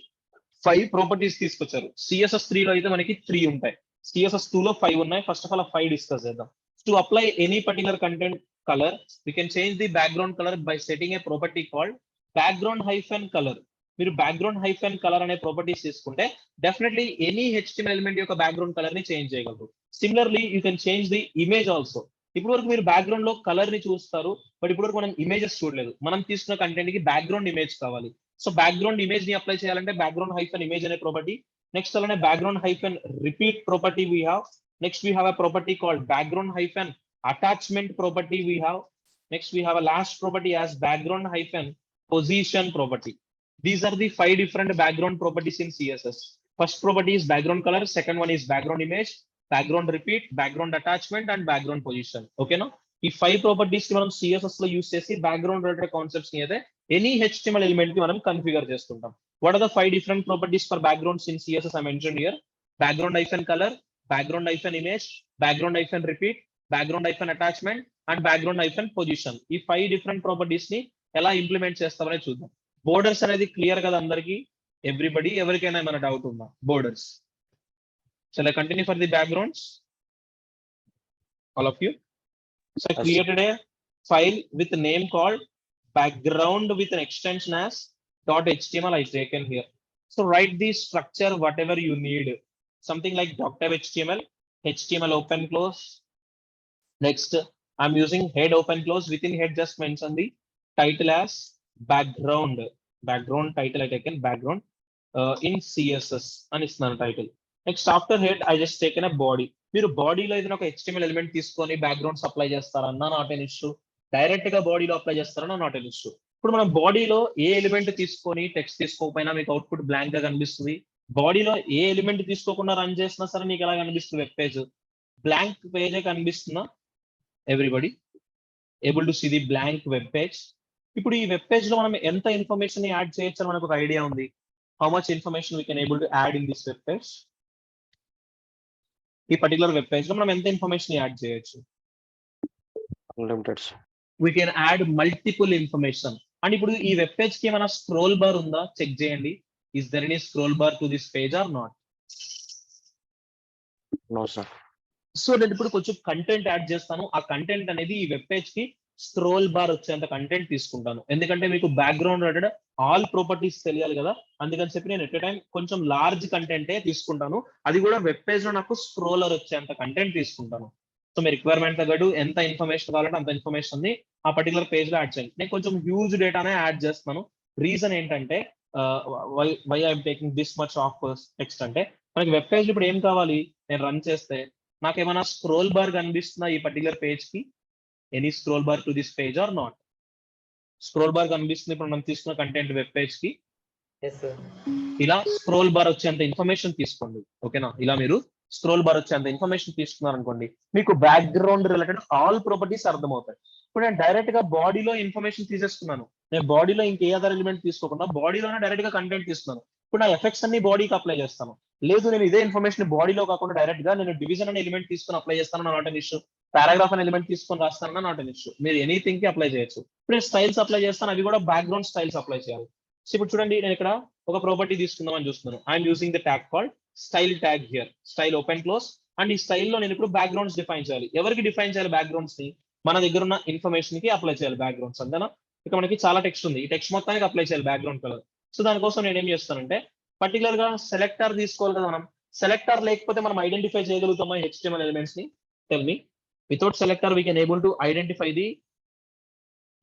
5 ప్రాపర్టీస్ తీసుకొచ్చారు. CSS3 లో అయితే మనకి 3 ఉంటాయి. CSS2 లో 5 ఉన్నాయి. ఫస్ట్ ఆఫ్ ఆల్ 5 డిస్కస్ చేద్దాం. To apply any particular content color, we can change the background color by setting a property called background hyphen color. మీరు background hyphen color అనే ప్రాపర్టీస్ తీసుకుంటే డెఫినెట్లీ ఎనీ HTML ఎలిమెంట్ యొక్క బ్యాక్గ్రౌండ్ కలర్ ని చేంజ్ చేయగలరు. Similarly you can change the image also. ఇప్పుడు వరకు మీరు బ్యాక్గ్రౌండ్ లో కలర్ ని చూస్తారు, బట్ ఇప్పుడు వరకు మనం ఇమేజెస్ చూడలేదు. మనం తీసుకున్న కంటెంట్ కి బ్యాక్గ్రౌండ్ ఇమేజ్ కావాలి. సో బ్యాక్గ్రౌండ్ ఇమేజ్ ని అప్లై చేయాలంటే బ్యాక్గ్రౌండ్ హైఫన్ ఇమేజ్ అనే ప్రాపర్టీ. నెక్స్ట్ అలానే background hyphen repeat property we have. Next we have a property called background hyphen attachment property we have. Next we have a last property as background hyphen position property. These are the 5 different background properties in CSS. First property is background color, second one is background image, background repeat, background attachment and background position. Okay no? ఈ 5 ప్రాపర్టీస్ కి మనం CSS లో యూస్ చేసి బ్యాక్గ్రౌండ్ రిలేటెడ్ కాన్సెప్ట్స్ ని అయితే ఎనీ HTML ఎలిమెంట్ కి మనం కన్ఫిగర్ చేస్తుంటాం. What are the 5 different properties for backgrounds in CSS I mentioned here? Background hyphen color, background hyphen image, background hyphen repeat, background hyphen attachment and background hyphen position. ఈ 5 different properties ని ఎలా ఇంప్లిమెంట్ చేస్తామనే చూద్దాం. బోర్డర్స్ అనేది క్లియర్ కదా అందరికి? ఎవ్రీబడి, ఎవరికైనా ఏమైనా డౌట్ ఉందా? Borders. Shall I continue for the backgrounds? All of you? So I created a file with a name called background with an extension as .html I taken here. So write the structure whatever you need. Something like doctype HTML open close. Next, I'm using head open close. Within head, just mention the title as background title I taken background in CSS and it's not title. Next, after head, I just taken a body. మీరు బాడీలో ఏదైనా ఒక HTML ఎలిమెంట్ తీసుకొని బ్యాక్గ్రౌండ్స్ అప్లై చేస్తారన్నా నాట్ ఎన్ ఇష్యూ. డైరెక్ట్ గా బాడీలో అప్లై చేస్తారన్నా నాట్ ఎన్ ఇష్యూ. ఇప్పుడు మనం బాడీలో ఏ ఎలిమెంట్ తీసుకొని టెక్స్ట్ తీసుకోకపోయినా మీకు అవుట్పుట్ బ్లాంక్ గా కనిపిస్తుంది. బాడీలో ఏ ఎలిమెంట్ తీసుకోకుండా రన్ చేసినా సరే నీకు ఎలా కనిపిస్తుంది? వెబ్ పేజ్ బ్లాంక్ పేజ్ కనిపిస్తుందా? Everybody able to see the blank web page. ఇప్పుడు ఈ వెబ్ పేజ్ లో మనం ఎంత ఇన్ఫర్మేషన్ యాడ్ చేయొచ్చు మనకు ఒక ఐడియా ఉంది. How much information we can able to add in this web page? ఈ పర్టికులర్ వెబ్ పేజ్ లో మనం ఎంత ఇన్ఫర్మేషన్ యాడ్ చేయొచ్చు? Unlimited. We can add multiple information. And ఇప్పుడు ఈ వెబ్ పేజ్ కి ఏమైనా స్క్రోల్ బార్ ఉందా? చెక్ చేయండి. Is there any scroll bar to this page or not? No sir. So నేను ఇప్పుడు కొంచెం కంటెంట్ యాడ్ చేస్తాను. ఆ కంటెంట్ అనేది ఈ వెబ్ పేజ్ కి స్క్రోల్ బార్ వచ్చేంత కంటెంట్ తీసుకుంటాను. ఎందుకంటే మీకు బ్యాక్గ్రౌండ్ రిలేటెడ్ ఆల్ ప్రాపర్టీస్ తెలియాలి కదా, అందుకని చెప్పి నేను ఎట్ టైం కొంచెం లార్జ్ కంటెంటే తీసుకుంటాను. అది కూడా వెబ్ పేజ్ లో నాకు స్క్రోలర్ వచ్చేంత కంటెంట్ తీసుకుంటాను. సో మీ రిక్వైర్మెంట్ తగ్గట్టు ఎంత ఇన్ఫర్మేషన్ కావాలంటే అంత ఇన్ఫర్మేషన్ ని ఆ పర్టికులర్ పేజ్ లో యాడ్ చేయండి. నేను కొంచెం హ్యూజ్ డేటానే యాడ్ చేస్తున్నాను. రీజన్ ఏంటంటే why I'm taking this much of text అంటే మనకి వెబ్ పేజ్ ఇప్పుడు ఏం కావాలి? నేను రన్ చేస్తే నాకు ఏమైనా స్క్రోల్ బార్ కనిపిస్తుందా ఈ పర్టికులర్ పేజ్ కి? Any scroll bar to this page or not? Scroll bar కనిపిస్తుంది ఇప్పుడు మనం తీసుకున్న కంటెంట్ వెబ్ పేజ్ కి. ఇలా స్క్రోల్ బార్ వచ్చేంత ఇన్ఫర్మేషన్ తీసుకోండి. ఓకేనా? ఇలా మీరు స్క్రోల్ బార్ వచ్చేంత ఇన్ఫర్మేషన్ తీసుకున్నారు అనుకోండి, మీకు బ్యాక్గ్రౌండ్ రిలేటెడ్ ఆల్ ప్రాపర్టీస్ అర్థమవుతాయి. ఇప్పుడు నేను డైరెక్ట్ గా బాడీలో ఇన్ఫర్మేషన్ తీసేసుకున్నాను. నేను బాడీలో ఇంకే అదర్ ఎలిమెంట్ తీసుకోకుండా బాడీలోనే డైరెక్ట్ గా కంటెంట్ తీసుకున్నాను. ఇప్పుడు నా ఎఫెక్ట్స్ అన్ని బాడీకి అప్లై చేస్తాను. లేదు నేను ఇదే ఇన్ఫర్మేషన్ బాడీలో కాకుండా డైరెక్ట్ గా నేను డివిజన్ అనే ఎలిమెంట్ తీసుకొని అప్లై చేస్తాను, నాట్ ఎన్ ఇష్యూ. పారాగ్రాఫ్ అనే ఎలిమెంట్ తీసుకొని రాస్తాను, నాట్ ఎన్ ఇష్యూ. మీరు ఎనీథింగ్ కి అప్లై చేయొచ్చు. ఇప్పుడు నేను స్టైల్స్ అప్లై చేస్తాను, అవి కూడా బ్యాక్గ్రౌండ్ స్టైల్స్ అప్లై చేయాలి. సో ఇప్పుడు చూడండి, నేను ఇక్కడ ఒక ప్రాపర్టీ తీసుకుందామని చూస్తున్నాను. I'm using the tag called style tag here. Style open close. And ఈ స్టైల్లో నేను ఇప్పుడు బ్యాక్గ్రౌండ్స్ డిఫైన్ చేయాలి. ఎవరికి డిఫైన్ చేయాలి? బ్యాక్గ్రౌండ్స్ ని మన దగ్గర ఉన్న ఇన్ఫర్మేషన్ కి అప్లై చేయాలి బ్యాక్గ్రౌండ్స్. అంతేనా? ఇక మనకి చాలా టెక్స్ట్ ఉంది, ఈ టెక్స్ట్ మొత్తానికి అప్లై చేయాలి బ్యాక్గ్రౌండ్ కలర్. సో దానికోసం నేను ఏం చేస్తానంటే పర్టికులర్ గా సెలెక్టర్ తీసుకోవాలి కదా. మనం సెలెక్టర్ లేకపోతే మనం ఐడెంటిఫై చేయగలుగుతామా HTML ఎలిమెంట్స్ ని? Tell me. Without selector we can able to identify the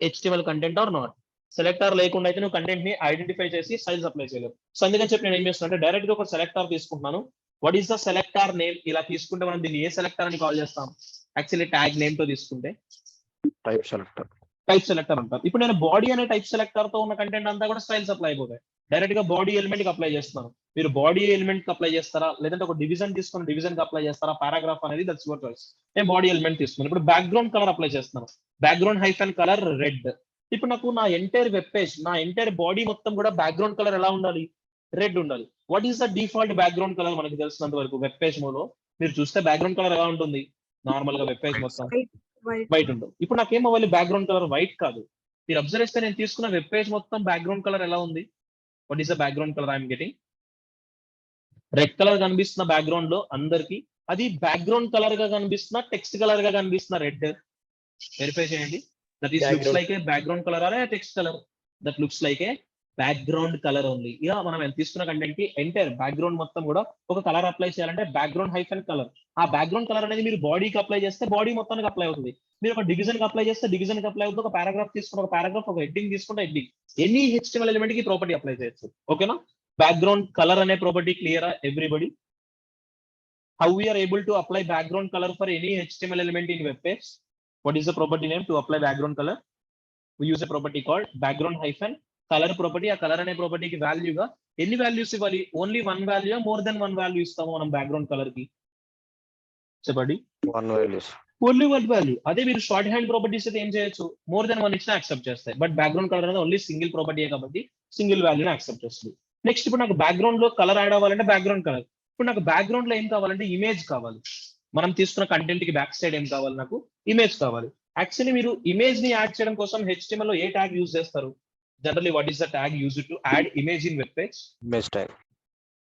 HTML content or not? Selector లేకుండా అయితే నువ్వు కంటెంట్ ని ఐడెంటిఫై చేసి స్టైల్స్ అప్లై చేయలేవు. సో అందుకని చెప్పి నేను ఏం చేస్తున్నా అంటే డైరెక్ట్ గా ఒక సెలెక్టర్ తీసుకుంటున్నాను. What is the selector name? ఇలా తీసుకుంటే మనం దీన్ని ఏ సెలెక్టర్ అని కాల్ చేస్తాం? యాక్చువల్లీ ట్యాగ్ నేమ్ తో తీసుకుంటే టైప్ సెలెక్టర్ అంటారు. ఇప్పుడు నేను బాడీ అనే టైప్ సెలెక్టర్ తో ఉన్న కంటెంట్ అంతా కూడా స్టైల్స్ అప్లై అయిపోతాయి. డైరెక్ట్ గా బాడీ ఎలిమెంట్ కి అప్లై చేస్తున్నాను. మీరు బాడీ ఎలిమెంట్ కి అప్లై చేస్తారా, లేదంటే ఒక డివిజన్ తీసుకుని డివిజన్ కి అప్లై చేస్తారా? పారాగ్రాఫ్ అనేది దట్స్ యువర్ చాయిస్. నేను బాడీ ఎలిమెంట్ తీసుకున్నాను. ఇప్పుడు బ్యాక్గ్రౌండ్ కలర్ అప్లై చేస్తున్నాను. Background hyphen colour red. ఇప్పుడు నాకు నా ఎంటైర్ వెబ్ పేజ్, నా ఎంటైర్ బాడీ మొత్తం కూడా బ్యాక్గ్రౌండ్ కలర్ ఎలా ఉండాలి? రెడ్ ఉండాలి. What is the default background colour? మనకి తెలిసినంత వరకు వెబ్ పేజ్ లో మీరు చూస్తే బ్యాక్గ్రౌండ్ కలర్ ఎలా ఉంటుంది? నార్మల్ గా వెబ్ పేజ్ మొత్తం వైట్ ఉంటుంది. ఇప్పుడు నాకేం అవ్వాలి? బ్యాక్గ్రౌండ్ కలర్ వైట్ కాదు. మీరు అబ్జర్వ్ చేస్తే నేను తీసుకున్న వెబ్ పేజ్ మొత్తం బ్యాక్గ్రౌండ్ కలర్ ఎలా ఉంది? What is the background colour I'm getting? Red colour కనిపిస్తున్న బ్యాక్గ్రౌండ్ లో అందరికి. అది బ్యాక్గ్రౌండ్ కలర్ గా కనిపిస్తున్న, టెక్స్ట్ కలర్ గా కనిపిస్తున్న రెడ్? వెరిఫై చేయండి. That is looks like a background colour or a text colour? That looks like a background colour only. ఇలా మనం ఎంత తీసుకున్న కంటెంట్ కి ఎంటైర్ బ్యాక్గ్రౌండ్ మొత్తం కూడా ఒక కలర్ అప్లై చేయాలంటే బ్యాక్గ్రౌండ్ హైఫన్ కలర్. ఆ బ్యాక్గ్రౌండ్ కలర్ అనేది మీరు బాడీకి అప్లై చేస్తే బాడీ మొత్తానికి అప్లై అవుతుంది. మీరు ఒక డివిజన్ కి అప్లై చేస్తే డివిజన్ కి అప్లై అవుతుంది. ఒక పారాగ్రాఫ్ తీసుకుంటే ఒక పారాగ్రాఫ్, ఒక హెడ్డింగ్ తీసుకుంటే హెడ్డింగ్, ఎనీ HTML ఎలిమెంట్ కి ప్రాపర్టీ అప్లై చేయొచ్చు. ఓకేనా? బ్యాక్గ్రౌండ్ కలర్ అనే ప్రాపర్టీ క్లియరా everybody? How we are able to apply background color for any HTML element in web page? What is the property name to apply background color? We use a property called background hyphen color property. ఆ కలర్ అనే ప్రాపర్టీకి వాల్యూగా ఎన్ని వాల్యూస్ ఇవ్వాలి? Only one value, more than one value ఇస్తాము మనం బ్యాక్గ్రౌండ్ కలర్ కి? చెప్పండి. One values. Only one value. అదే మీరు షార్ట్ హ్యాండ్ ప్రాపర్టీస్ అయితే ఏం చేయొచ్చు? మోర్ దెన్ వన్ ఇచ్చినా యాక్సెప్ట్ చేస్తాయి. బట్ బ్యాక్గ్రౌండ్ కలర్ అనేది ఓన్లీ సింగిల్ ప్రాపర్టీ కాబట్టి సింగిల్ వాల్యూని యాక్సెప్ట్ చేస్తుంది. నెక్స్ట్ ఇప్పుడు నాకు బ్యాక్గ్రౌండ్ లో కలర్ యాడ్ అవ్వాలంటే బ్యాక్గ్రౌండ్ కలర్. ఇప్పుడు నాకు బ్యాక్గ్రౌండ్ లో ఏం కావాలంటే ఇమేజ్ కావాలి. మనం తీసుకున్న కంటెంట్ కి బ్యాక్ సైడ్ ఏం కావాలి? నాకు ఇమేజ్ కావాలి. యాక్చువల్లీ మీరు ఇమేజ్ ని యాడ్ చేయడం కోసం HTML లో ఏ ట్యాగ్ యూజ్ చేస్తారు? Generally what is the tag use to add image in web page? Image tag.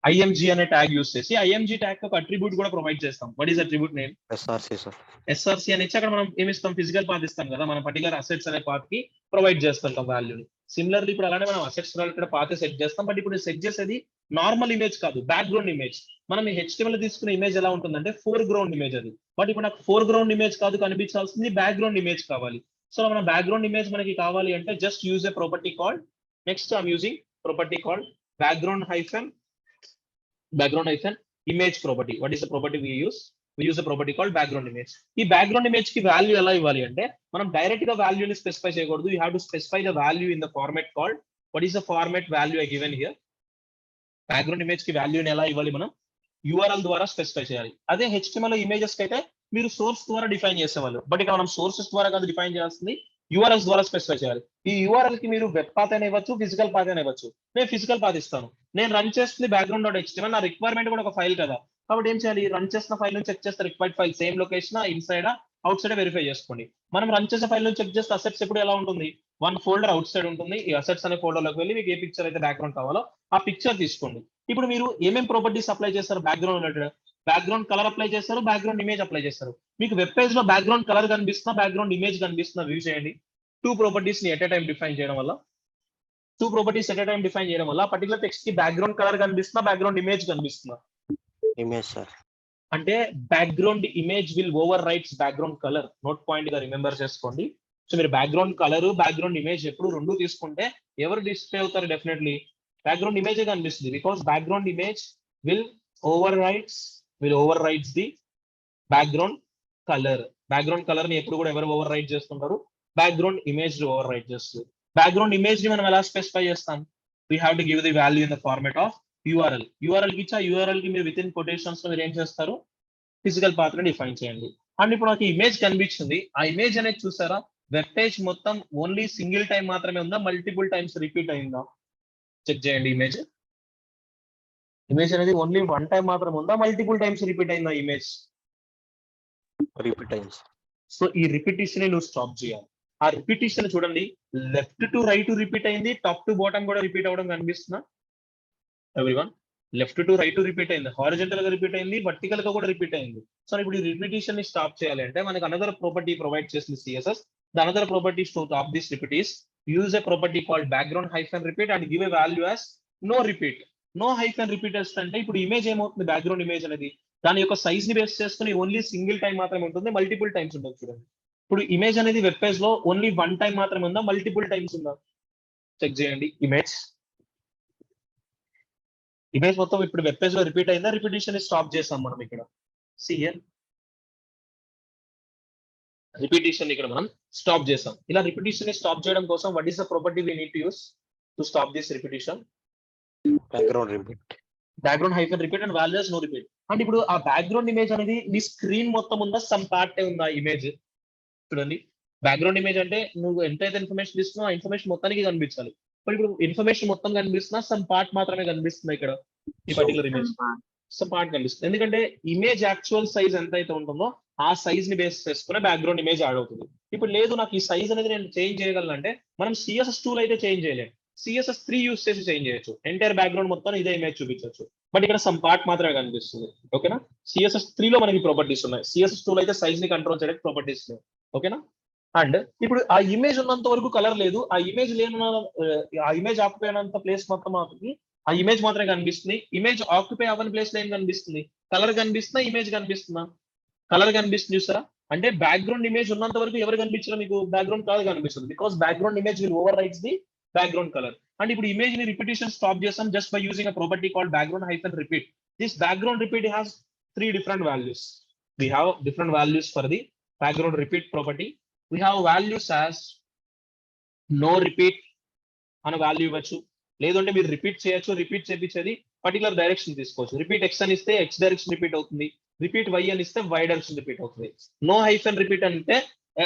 IMG అనే ట్యాగ్ యూజ్ చేసి IMG ట్యాగ్ ఒక అట్రిబ్యూట్ కూడా ప్రొవైడ్ చేస్తాం. What is attribute name? SRC sir. SRC అని ఇచ్చి అక్కడ మనం ఏమి ఇస్తాం? ఫిజికల్ పాత్ ఇస్తాం కదా, మన పర్టికులర్ అసెట్స్ అనే పాత్ కి ప్రొవైడ్ చేస్తుంటాం వాల్యూని. సిమిలర్లీ ఇప్పుడు అలానే మనం అసెట్స్ ఇక్కడ పాత్ సెట్ చేస్తాం. బట్ ఇప్పుడు సెట్ చేసేది నార్మల్ ఇమేజ్ కాదు, బ్యాక్గ్రౌండ్ ఇమేజ్. మనం ఈ HTML తీసుకున్న ఇమేజ్ ఎలా ఉంటుందంటే ఫోర్ గ్రౌండ్ ఇమేజ్ అది. బట్ ఇప్పుడు నాకు ఫోర్ గ్రౌండ్ ఇమేజ్ కాదు కనిపించాల్సింది, బ్యాక్గ్రౌండ్ ఇమేజ్ కావాలి. సో మన బ్యాక్గ్రౌండ్ ఇమేజ్ మనకి కావాలి అంటే just use a property called, next I'm using property called background hyphen image property. What is the property we use? We use a property called background image. ఈ background image కి వాల్యూ ఎలా ఇవ్వాలి అంటే మనం డైరెక్ట్ గా వాల్యూని స్పెసిఫై చేయకూడదు. You have to specify the value in the format called, what is the format value I given here? Background image కి వాల్యూని ఎలా ఇవ్వాలి? మనం URL ద్వారా స్పెసిఫై చేయాలి. అదే HTML ఇమేజెస్ కి అయితే మీరు సోర్స్ ద్వారా డిఫైన్ చేసేవాళ్ళు. బట్ ఇక్కడ మనం సోర్సెస్ ద్వారా కాదు డిఫైన్ చేయాల్సింది, URLs ద్వారా స్పెసిఫై చేయాలి. ఈ URL కి మీరు వెబ్ పాత్ అయినా ఇవ్వచ్చు, ఫిజికల్ పాత్ అయినా ఇవ్వచ్చు. నేను ఫిజికల్ పాత్ ఇస్తాను. నేను రన్ చేస్తుంది background.html. నా రిక్వైర్మెంట్ కూడా ఒక ఫైల్ కదా, కాబట్టి ఏం చేయాలి? రన్ చేసిన ఫైల్ నుంచి చెక్ చేస్తే required file same location inside out side verify చేసుకోండి. మనం రన్ చేసే ఫైల్ నుంచి చెక్ చేస్తే అసెట్స్ ఎప్పుడు ఎలా ఉంటుంది? వన్ ఫోల్డర్ అవుట్ సైడ్ ఉంటుంది. ఈ అసెట్స్ అనే ఫోల్డర్ లోకి వెళ్ళి మీకు ఏ పిక్చర్ అయితే బ్యాక్గ్రౌండ్ కావాలో ఆ పిక్చర్ తీసుకోండి. ఇప్పుడు మీరు ఏమేం ప్రాపర్టీస్ అప్లై చేస్తారు background related? Background colour apply చేస్తారు, బ్యాక్గ్రౌండ్ ఇమేజ్ అప్లై చేస్తారు. మీకు వెబ్ పేజ్ లో బ్యాక్గ్రౌండ్ కలర్ కనిపిస్తున్నా, బ్యాక్గ్రౌండ్ ఇమేజ్ కనిపిస్తున్నా వ్యూ చేయండి. టూ ప్రాపర్టీస్ ని ఎట్ ఎ టైం డిఫైన్ చేయడం వల్ల, పర్టికులర్ టెక్స్ట్ కి బ్యాక్గ్రౌండ్ కలర్ కనిపిస్తున్నా, బ్యాక్గ్రౌండ్ ఇమేజ్ కనిపిస్తున్నా? Image sir. అంటే background image will overwrites background colour. Note point గా రిమెంబర్ చేసుకోండి. సో మీరు బ్యాక్గ్రౌండ్ కలర్, బ్యాక్గ్రౌండ్ ఇమేజ్ ఎప్పుడు రెండు తీసుకుంటే ఎవరు డిస్ప్లే అవుతారు? డెఫినెట్లీ బ్యాక్గ్రౌండ్ ఇమేజ్ కనిపిస్తుంది. Because background image will over rights the background colour. Background colour ని ఎప్పుడు కూడా ఎవరు ఓవర్ రైట్ చేస్తుంటారు? బ్యాక్గ్రౌండ్ ఇమేజ్ ఓవర్ రైట్ చేస్తుంది. బ్యాక్గ్రౌండ్ ఇమేజ్ ని మనం ఎలా స్పెసిఫై చేస్తాం? We have to give the value in the format of URL కి ఇచ్చా URL కి మీరు విత్ ఇన్ కొటేషన్స్ లో మీరు ఏం చేస్తారు? ఫిజికల్ పాత్ ని డిఫైన్ చేయండి. అండ్ ఇప్పుడు నాకు ఇమేజ్ కనిపించింది. ఆ ఇమేజ్ అనేది చూసారా? వెబ్ పేజ్ మొత్తం ఓన్లీ సింగిల్ టైం మాత్రమే ఉందా, మల్టిపుల్ టైమ్స్ రిపీట్ అయిందా? చెక్ చేయండి. ఇమేజ్ అనేది ఓన్లీ వన్ టైం మాత్రం ఉందా, మల్టిపుల్ టైమ్స్ రిపీట్ అయిందా ఇమేజ్? రిపీట్ అయింది. సో ఈ రిపిటేషన్ నువ్వు స్టాప్ చేయాలి. ఆ రిపిటేషన్ చూడండి, లెఫ్ట్ టు రైట్ రిపీట్ అయింది, టాప్ టు బాటమ్ కూడా రిపీట్ అవ్వడం కనిపిస్తుందా everyone? Left to right repeat అయింది, హారిజంటల్ గా రిపీట్ అయింది, వర్టికల్ గా కూడా రిపీట్ అయింది. సో ఇప్పుడు ఈ రిపిటేషన్ ని స్టాప్ చేయాలి అంటే మనకి అనదర్ ప్రాపర్టీ ప్రొవైడ్ చేసింది CSS. The another property to stop this repeat is use a property called background hyphen repeat and give a value as no repeat. No hyphen repeaters అంటే ఇప్పుడు ఇమేజ్ ఏమవుతుంది? బ్యాక్గ్రౌండ్ ఇమేజ్ అనేది దాని యొక్క సైజ్ ని బేస్ చేసుకుని ఓన్లీ సింగిల్ టైం మాత్రమే ఉంటుంది, మల్టిపుల్ టైమ్స్ ఉంటుంది. చూడండి, ఇప్పుడు ఇమేజ్ అనేది వెబ్ పేజ్ లో ఓన్లీ వన్ టైం మాత్రమే ఉందా, మల్టిపుల్ టైమ్స్ ఉందా? చెక్ చేయండి. ఇమేజ్ మొత్తం ఇప్పుడు వెబ్ పేజ్ లో రిపీట్ అయిందా? రిపిటేషన్ ని స్టాప్ చేసాం మనం ఇక్కడ. రిపిటేషన్ ఇక్కడ మనం స్టాప్ చేసాం. ఇలా రిపిటేషన్ ని స్టాప్ చేయడం కోసం what is the property we need to use to stop this repetition? Background hyphen repeat and values no repeat. అంటే ఇప్పుడు ఆ బ్యాక్గ్రౌండ్ ఇమేజ్ అనేది మీ స్క్రీన్ మొత్తం ఉందా, సమ్ పార్ట్ ఉందా ఇమేజ్? చూడండి, బ్యాక్గ్రౌండ్ ఇమేజ్ అంటే నువ్వు ఎంతైతే ఇన్ఫర్మేషన్ ఇస్తున్నావు ఆ ఇన్ఫర్మేషన్ మొత్తానికి కనిపించాలి. బట్ ఇప్పుడు ఇన్ఫర్మేషన్ మొత్తం కనిపిస్తున్నా సమ్ పార్ట్ మాత్రమే కనిపిస్తుంది ఇక్కడ ఈ పర్టికులర్ ఇమేజ్. సమ్ పార్ట్ కనిపిస్తుంది ఎందుకంటే ఇమేజ్ యాక్చువల్ సైజ్ ఎంత అయితే ఉంటుందో ఆ సైజ్ ని బేస్ చేసుకునే బ్యాక్గ్రౌండ్ ఇమేజ్ యాడ్ అవుతుంది. ఇప్పుడు లేదు నాకు ఈ సైజ్ అనేది నేను చేంజ్ చేయగలను అంటే మనం CSS టూల్ అయితే చేంజ్ చేయలేము. CSS3 యూస్ చేసి చేంజ్ చేయొచ్చు. ఎంటైర్ బ్యాక్గ్రౌండ్ మొత్తం ఇదే ఇమేజ్ చూపించవచ్చు. బట్ ఇక్కడ సమ్ పార్ట్ మాత్రమే కనిపిస్తుంది. ఓకేనా? CSS3 లో మనకి ప్రాపర్టీస్ ఉన్నాయి. CSS టూల్ అయితే సైజ్ ని కంట్రోల్ చేయడానికి ప్రాపర్టీస్ లేవు. ఓకేనా? అండ్ ఇప్పుడు ఆ ఇమేజ్ ఉన్నంత వరకు కలర్ లేదు. ఆ ఇమేజ్ లేని ఆ ఇమేజ్ ఆక్యుపై అయినంత ప్లేస్ మొత్తం మాత్రమే ఆ ఇమేజ్ మాత్రమే కనిపిస్తుంది. ఇమేజ్ ఆక్యుపై అవ్వని ప్లేస్ లో ఏం కనిపిస్తుంది? కలర్ కనిపిస్తుందా, ఇమేజ్ కనిపిస్తుందా? కలర్ కనిపిస్తుంది చూసారా? అంటే బ్యాక్గ్రౌండ్ ఇమేజ్ ఉన్నంత వరకు ఎవరు కనిపించడం మీకు బ్యాక్గ్రౌండ్ కలర్ కనిపిస్తుంది. Because background image will over rights the background colour. And ఇప్పుడు ఇమేజ్ ని రిపిటేషన్ స్టాప్ చేస్తాం just by using a property called background hyphen repeat. This background repeat has 3 different values. We have different values for the background repeat property. We have values as no repeat అనే వాల్యూ ఇవ్వచ్చు. లేదంటే మీరు రిపీట్ చేయొచ్చు. రిపీట్ చేయించేది పర్టికులర్ డైరెక్షన్ తీసుకోవచ్చు. రిపీట్ ఎక్స్ అని ఇస్తే ఎక్స్ డైరెక్షన్ రిపీట్ అవుతుంది. రిపీట్ వై అని ఇస్తే వై డైరెక్షన్ రిపీట్ అవుతుంది. నో హైఫన్ రిపీట్ అంటే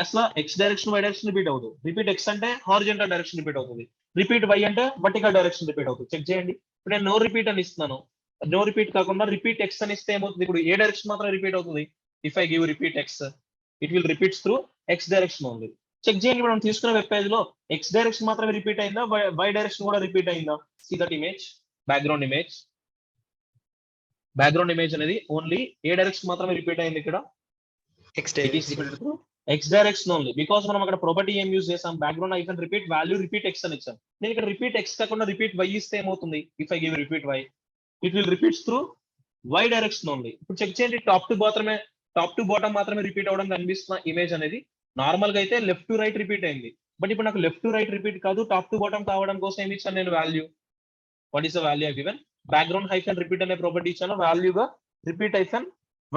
అసలు X direction Y direction repeat అవుతుంది. రిపీట్ ఎక్స్ అంటే హారిజంటల్ డైరెక్షన్ రిపీట్ అవుతుంది. రిపీట్ వై అంటే వర్టికల్ డైరెక్షన్ రిపీట్ అవుతుంది. చెక్ చేయండి. ఇప్పుడు నేను నో రిపీట్ అని ఇస్తున్నాను. నో రిపీట్ కాకుండా రిపీట్ ఎక్స్ అని ఇస్తే ఏమవుతుంది? ఇప్పుడు ఏ డైరెక్షన్ మాత్రం రిపీట్ అవుతుంది. If I give repeat X it will repeats through X direction only. Check చేయండి. మనం తీసుకున్న వెబ్ పేజ్ లో ఎక్స్ డైరెక్షన్ మాత్రమే రిపీట్ అయిందా, వై డైరెక్షన్ కూడా రిపీట్ అయిందా? See that image, background image. Background image అనేది ఓన్లీ ఏ డైరెక్షన్ మాత్రమే రిపీట్ అయింది ఇక్కడ. X direction only. బికాస్ మనం అక్కడ ప్రాపర్టీ ఏం యూజ్ చేసాం? Background icon repeat value repeat X అని ఇచ్చాం. నేను ఇక్కడ రిపీట్ ఎక్స్ కాకుండా రిపీట్ వై ఇస్తే ఏమవుతుంది? If I give repeat y it will repeats through y direction only. ఇప్పుడు చెక్ చేయండి. టాప్ టు బాటమ్ మాత్రమే రిపీట్ అవడం కనిపిస్తున్న ఇమేజ్ అనేది నార్మల్ గా అయితే లెఫ్ట్ టు రైట్ రిపీట్ అయింది. బట్ ఇప్పుడు నాకు లెఫ్ట్ టు రైట్ రిపీట్ కాదు, టాప్ టు బాటమ్ కావడం కోసం ఏమి ఇచ్చాను నేను? Value. What is the value I given? Background hyphen repeat అనే ప్రాపర్టీ ఇచ్చాను. వాల్యూగా రిపీట్ హైఫన్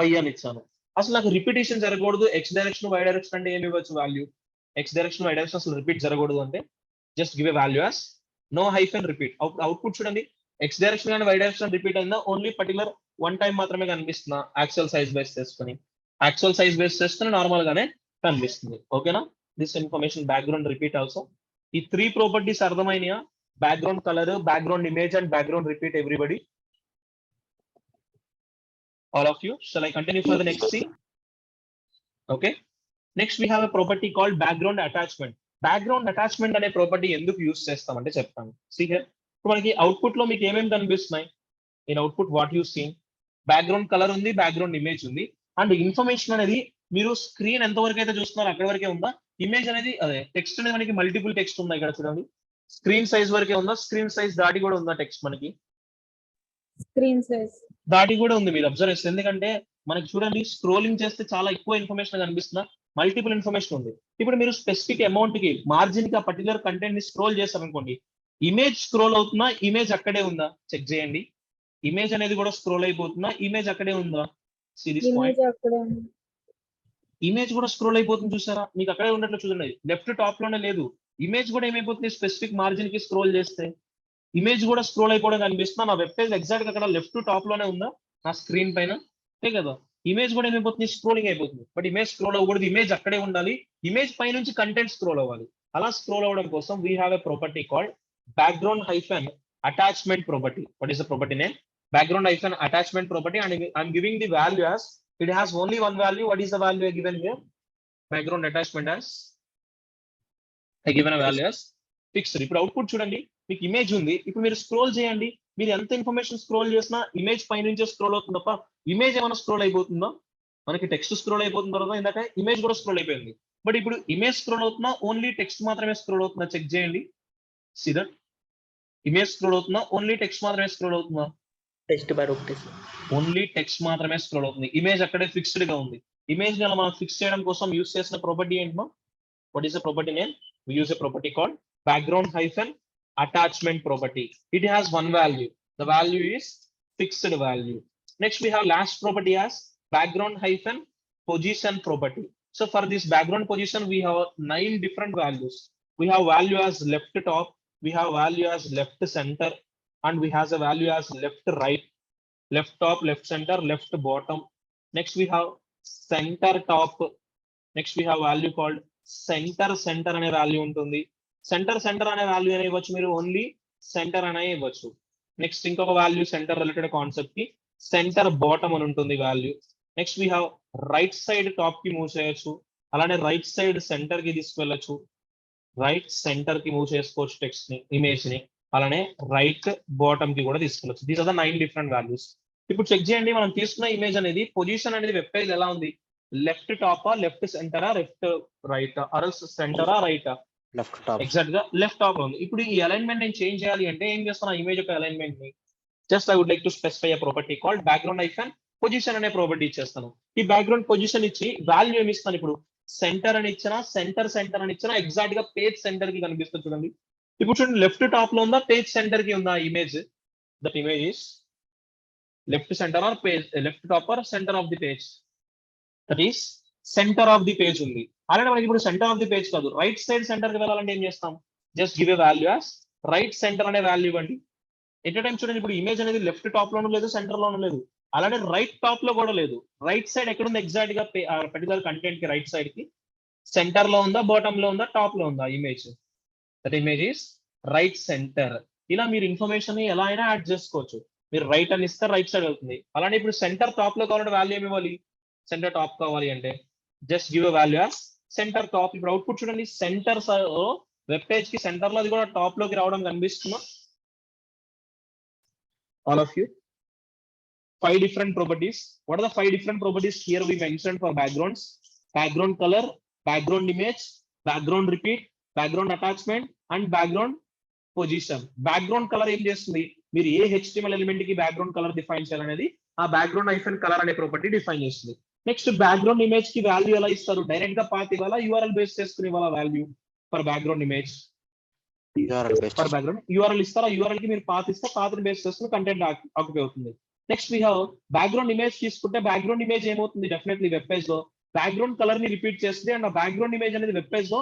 వై అని ఇచ్చాను. అసలు నాకు రిపిటేషన్ జరగకూడదు. ఎక్స్ డైరెక్షన్ వై డైరెక్షన్ అంటే ఏమి ఇవ్వచ్చు? Value. X direction Y direction అసలు రిపీట్ జరగకూడదు అంటే just give a value as no hyphen repeat. Output చూడండి. ఎక్స్ డైరెక్షన్ కానీ వై డైరెక్షన్ రిపీట్ అయిందా? ఓన్లీ పర్టికులర్ వన్ టైం మాత్రమే కనిపిస్తున్నా. యాక్చువల్ సైజ్ బేస్ చేసుకుని నార్మల్ గానే కనిపిస్తుంది. ఓకేనా? This information background repeat also. ఈ 3 ప్రాపర్టీస్ అర్థమైనయా? Background colour, background image and background repeat. Everybody, all of you, shall I continue for the next scene? Okay, next we have a property called background attachment. Background attachment అనే ప్రాపర్టీ ఎందుకు యూస్ చేస్తామంటే చెప్తాను. See here, ఇప్పుడు మనకి అవుట్పుట్ లో మీకు ఏమేమి కనిపిస్తున్నాయి? In output what you seen? Background colour ఉంది, బ్యాక్గ్రౌండ్ ఇమేజ్ ఉంది. అండ్ ఇన్ఫర్మేషన్ అనేది మీరు స్క్రీన్ ఎంత వరకు అయితే చూస్తున్నారో అక్కడ వరకే ఉందా? ఇమేజ్ అనేది అదే టెక్స్ట్ అనేది మనకి మల్టిపుల్ టెక్స్ట్ ఉంది ఇక్కడ చూడండి. స్క్రీన్ సైజ్ వరకే ఉందా? స్క్రీన్ సైజ్ దాటి కూడా ఉందా టెక్స్ట్? మనకి స్క్రీన్ సైజ్ దాటి కూడా ఉంది. మీరు అబ్జర్వ్ చేస్తే ఎందుకంటే మనకి చూడండి స్క్రోలింగ్ చేస్తే చాలా ఎక్కువ ఇన్ఫర్మేషన్ కనిపిస్తున్నా, మల్టిపుల్ ఇన్ఫర్మేషన్ ఉంది. ఇప్పుడు మీరు స్పెసిఫిక్ అమౌంట్ కి మార్జిన్ కి ఆ పర్టికులర్ కంటెంట్ ని స్క్రోల్ చేస్తారనుకోండి, ఇమేజ్ స్క్రోల్ అవుతున్నా, ఇమేజ్ అక్కడే ఉందా? చెక్ చేయండి. ఇమేజ్ అనేది కూడా స్క్రోల్ అయిపోతున్నా, ఇమేజ్ అక్కడే ఉందా? సిరీస్ పాయింట్ ఇమేజ్ కూడా స్క్రోల్ అయిపోతుంది చూసారా? మీకు అక్కడే ఉన్నట్లు చూడండి. లెఫ్ట్ టాప్ లోనే లేదు. ఇమేజ్ కూడా ఏమైపోతుంది? స్పెసిఫిక్ మార్జిన్ కి స్క్రోల్ చేస్తే ఇమేజ్ కూడా స్క్రోల్ అయిపోవడం కనిపిస్తున్నా. నా వెబ్ పేజ్ ఎగ్జాక్ట్ గా అక్కడ లెఫ్ట్ టాప్ లోనే ఉందా నా స్క్రీన్ పైన? అంతే కదా. ఇమేజ్ కూడా ఏమైపోతుంది? స్క్రోలింగ్ అయిపోతుంది. బట్ ఇమేజ్ స్క్రోల్ అవ్వకూడదు. ఇమేజ్ అక్కడే ఉండాలి. ఇమేజ్ పై నుంచి కంటెంట్ స్క్రోల్ అవ్వాలి. అలా స్క్రోల్ అవ్వడం కోసం we have a property called background hyphen attachment property. What is the property name? Background hyphen attachment property, and I'm giving the value as it has only one value. What is the value I given here? Background attachment as I given a value as fixed. ఇప్పుడు అవుట్పుట్ చూడండి. మీకు ఇమేజ్ ఉంది. ఇప్పుడు మీరు స్క్రోల్ చేయండి. మీరు ఎంత ఇన్ఫర్మేషన్ స్క్రోల్ చేసినా ఇమేజ్ పై నుంచే స్క్రోల్ అవుతుంది తప్ప ఇమేజ్ ఏమైనా స్క్రోల్ అయిపోతుందో? మనకి టెక్స్ట్ స్క్రోల్ అయిపోతున్న తర్వాత ఇందాక ఇమేజ్ కూడా స్క్రోల్ అయిపోయింది. బట్ ఇప్పుడు ఇమేజ్ స్క్రోల్ అవుతున్నా, ఓన్లీ టెక్స్ట్ మాత్రమే స్క్రోల్ అవుతుందా? చెక్ చేయండి. సీ దట్ ఇమేజ్ స్క్రోల్ అవుతుందా, ఓన్లీ టెక్స్ట్ మాత్రమే స్క్రోల్ అవుతుందా? టెక్స్ట్ బార్ ఒకటి ఓన్లీ టెక్స్ట్ మాత్రమే స్క్రోల్ అవుతుంది. ఇమేజ్ అక్కడే ఫిక్స్డ్ గా ఉంది. ఇమేజ్ ని మనం ఫిక్స్ చేయడం కోసం యూస్ చేసిన ప్రాపర్టీ ఏంటో? What is the property name? We use a property called background hyphen attachment property. It has one value. The value is fixed value. Next we have last property as background hyphen position property. So for this background position we have 9 different values. We have value as left top, we have value as left center, and we have a value as left right, left top, left center, left bottom. Next we have center top. Next we have value called centre అనే వాల్యూ ఉంటుంది. సెంటర్ అనే వాల్యూ అనే ఇవ్వచ్చు, మీరు ఓన్లీ సెంటర్ అనే ఇవ్వచ్చు. నెక్స్ట్ ఇంకొక వాల్యూ సెంటర్ రిలేటెడ్ కాన్సెప్ట్ కి సెంటర్ బాటమ్ అని ఉంటుంది value. Next we have right side top కి మూవ్ చేయొచ్చు, అలానే రైట్ సైడ్ సెంటర్ కి తీసుకెళ్ళచ్చు, రైట్ సెంటర్ కి మూవ్ చేసుకోవచ్చు టెక్స్ట్ ని, ఇమేజ్ ని, అలానే రైట్ బాటమ్ కి కూడా తీసుకెళ్ళచ్చు. These are the 9 different values. ఇప్పుడు చెక్ చేయండి, మనం తీసుకున్న ఇమేజ్ అనేది పొజిషన్ అనేది వెబ్ పేజ్ ఎలా ఉంది, లెఫ్ట్ టాపా, లెఫ్ట్ సెంటరా, లెఫ్ట్ రైట్, అరల్స్ సెంటరా రైటా? Left top. ఎగ్జాక్ట్ గా లెఫ్ట్ టాప్ లో ఉంది. ఇప్పుడు ఈ అలైన్మెంట్ నేను చేంజ్ చేయాలి అంటే ఏం చేస్తాను, ఇమేజ్ యొక్క అలైన్మెంట్ ని just I would like to specify a property called background icon position అనే ప్రాపర్టీ ఇచ్చేస్తాను. ఈ బ్యాక్గ్రౌండ్ పొజిషన్ ఇచ్చి వాల్యూ ఏమి ఇస్తాను, ఇప్పుడు సెంటర్ అని ఇచ్చినా, సెంటర్ అని ఇచ్చినా ఎగ్జాక్ట్ గా పేజ్ సెంటర్ కి కనిపిస్తుంది చూడండి. ఇప్పుడు చూడండి, లెఫ్ట్ టాప్ లో ఉందా, పేజ్ సెంటర్ కి ఉందా image? That image is left centre or page, left top or centre of the page? That is centre of the page ఉంది. అలానే మనకి ఇప్పుడు సెంటర్ ఆఫ్ ది పేజ్ కాదు, రైట్ సైడ్ సెంటర్ కి వెళ్ళాలంటే ఏం చేస్తాం, just give a value as right centre అనే వాల్యూ ఇవ్వండి. ఎట్ టైం చూడండి, ఇప్పుడు ఇమేజ్ అనేది లెఫ్ట్ టాప్ లోనూ లేదు, సెంటర్ లోనూ లేదు, అలానే రైట్ టాప్ లో కూడా లేదు. రైట్ సైడ్ ఎక్కడ ఉంది ఎగ్జాక్ట్ గా పర్టికులర్ కంటెంట్ కి రైట్ సైడ్ కి? సెంటర్ లో ఉందా, బాటమ్ లో ఉందా, టాప్ లో ఉందా image? That image is right centre. ఇలా మీరు ఇన్ఫర్మేషన్ ని ఎలా అయినా యాడ్ చేసుకోవచ్చు. మీరు రైట్ అని ఇస్తే రైట్ సైడ్ వెళ్తుంది. అలానే ఇప్పుడు సెంటర్ టాప్ లో కావాలంటే వాల్యూ ఏమి ఇవ్వాలి, సెంటర్ టాప్ కావాలి అంటే just give a value as centre top. ఇప్పుడు అవుట్పుట్ చూడండి, సెంటర్ వెబ్ పేజ్ కి సెంటర్ లో అది కూడా టాప్ లోకి రావడం కనిపిస్తుందా? All of you, 5 different properties. What are the 5 different properties here we mentioned for backgrounds? Background color, background image, background repeat, background attachment and background position. Background color ఏం చేస్తుంది, మీరు ఏ HTML ఎలిమెంట్ కి బ్యాక్గ్రౌండ్ కలర్ డిఫైన్ చేయాలనేది ఆ బ్యాక్గ్రౌండ్ ఐఫన్ కలర్ అనే ప్రాపర్టీ డిఫైన్ చేస్తుంది. నెక్స్ట్ బ్యాక్గ్రౌండ్ ఇమేజ్ కి వాల్యూ ఎలా ఇస్తారు, డైరెక్ట్ గా పాత్ ఇవ్వాలా, URL బేస్ చేసుకుని ఇవ్వాలా value for background image? For background URL ఇస్తారా, URL కి మీరు పాత్ ఇస్తే పాత్ బేస్ చేసుకుని కంటెంట్ ఆక్యుపై అవుతుంది. Next we have background image తీసుకుంటే బ్యాక్గ్రౌండ్ ఇమేజ్ ఏమవుతుంది, డెఫినెట్లీ వెబ్ పేజ్ లో బ్యాక్గ్రౌండ్ కలర్ ని రిపీట్ చేస్తుంది. అండ్ ఆ బ్యాక్గ్రౌండ్ ఇమేజ్ అనేది వెబ్ పేజ్ లో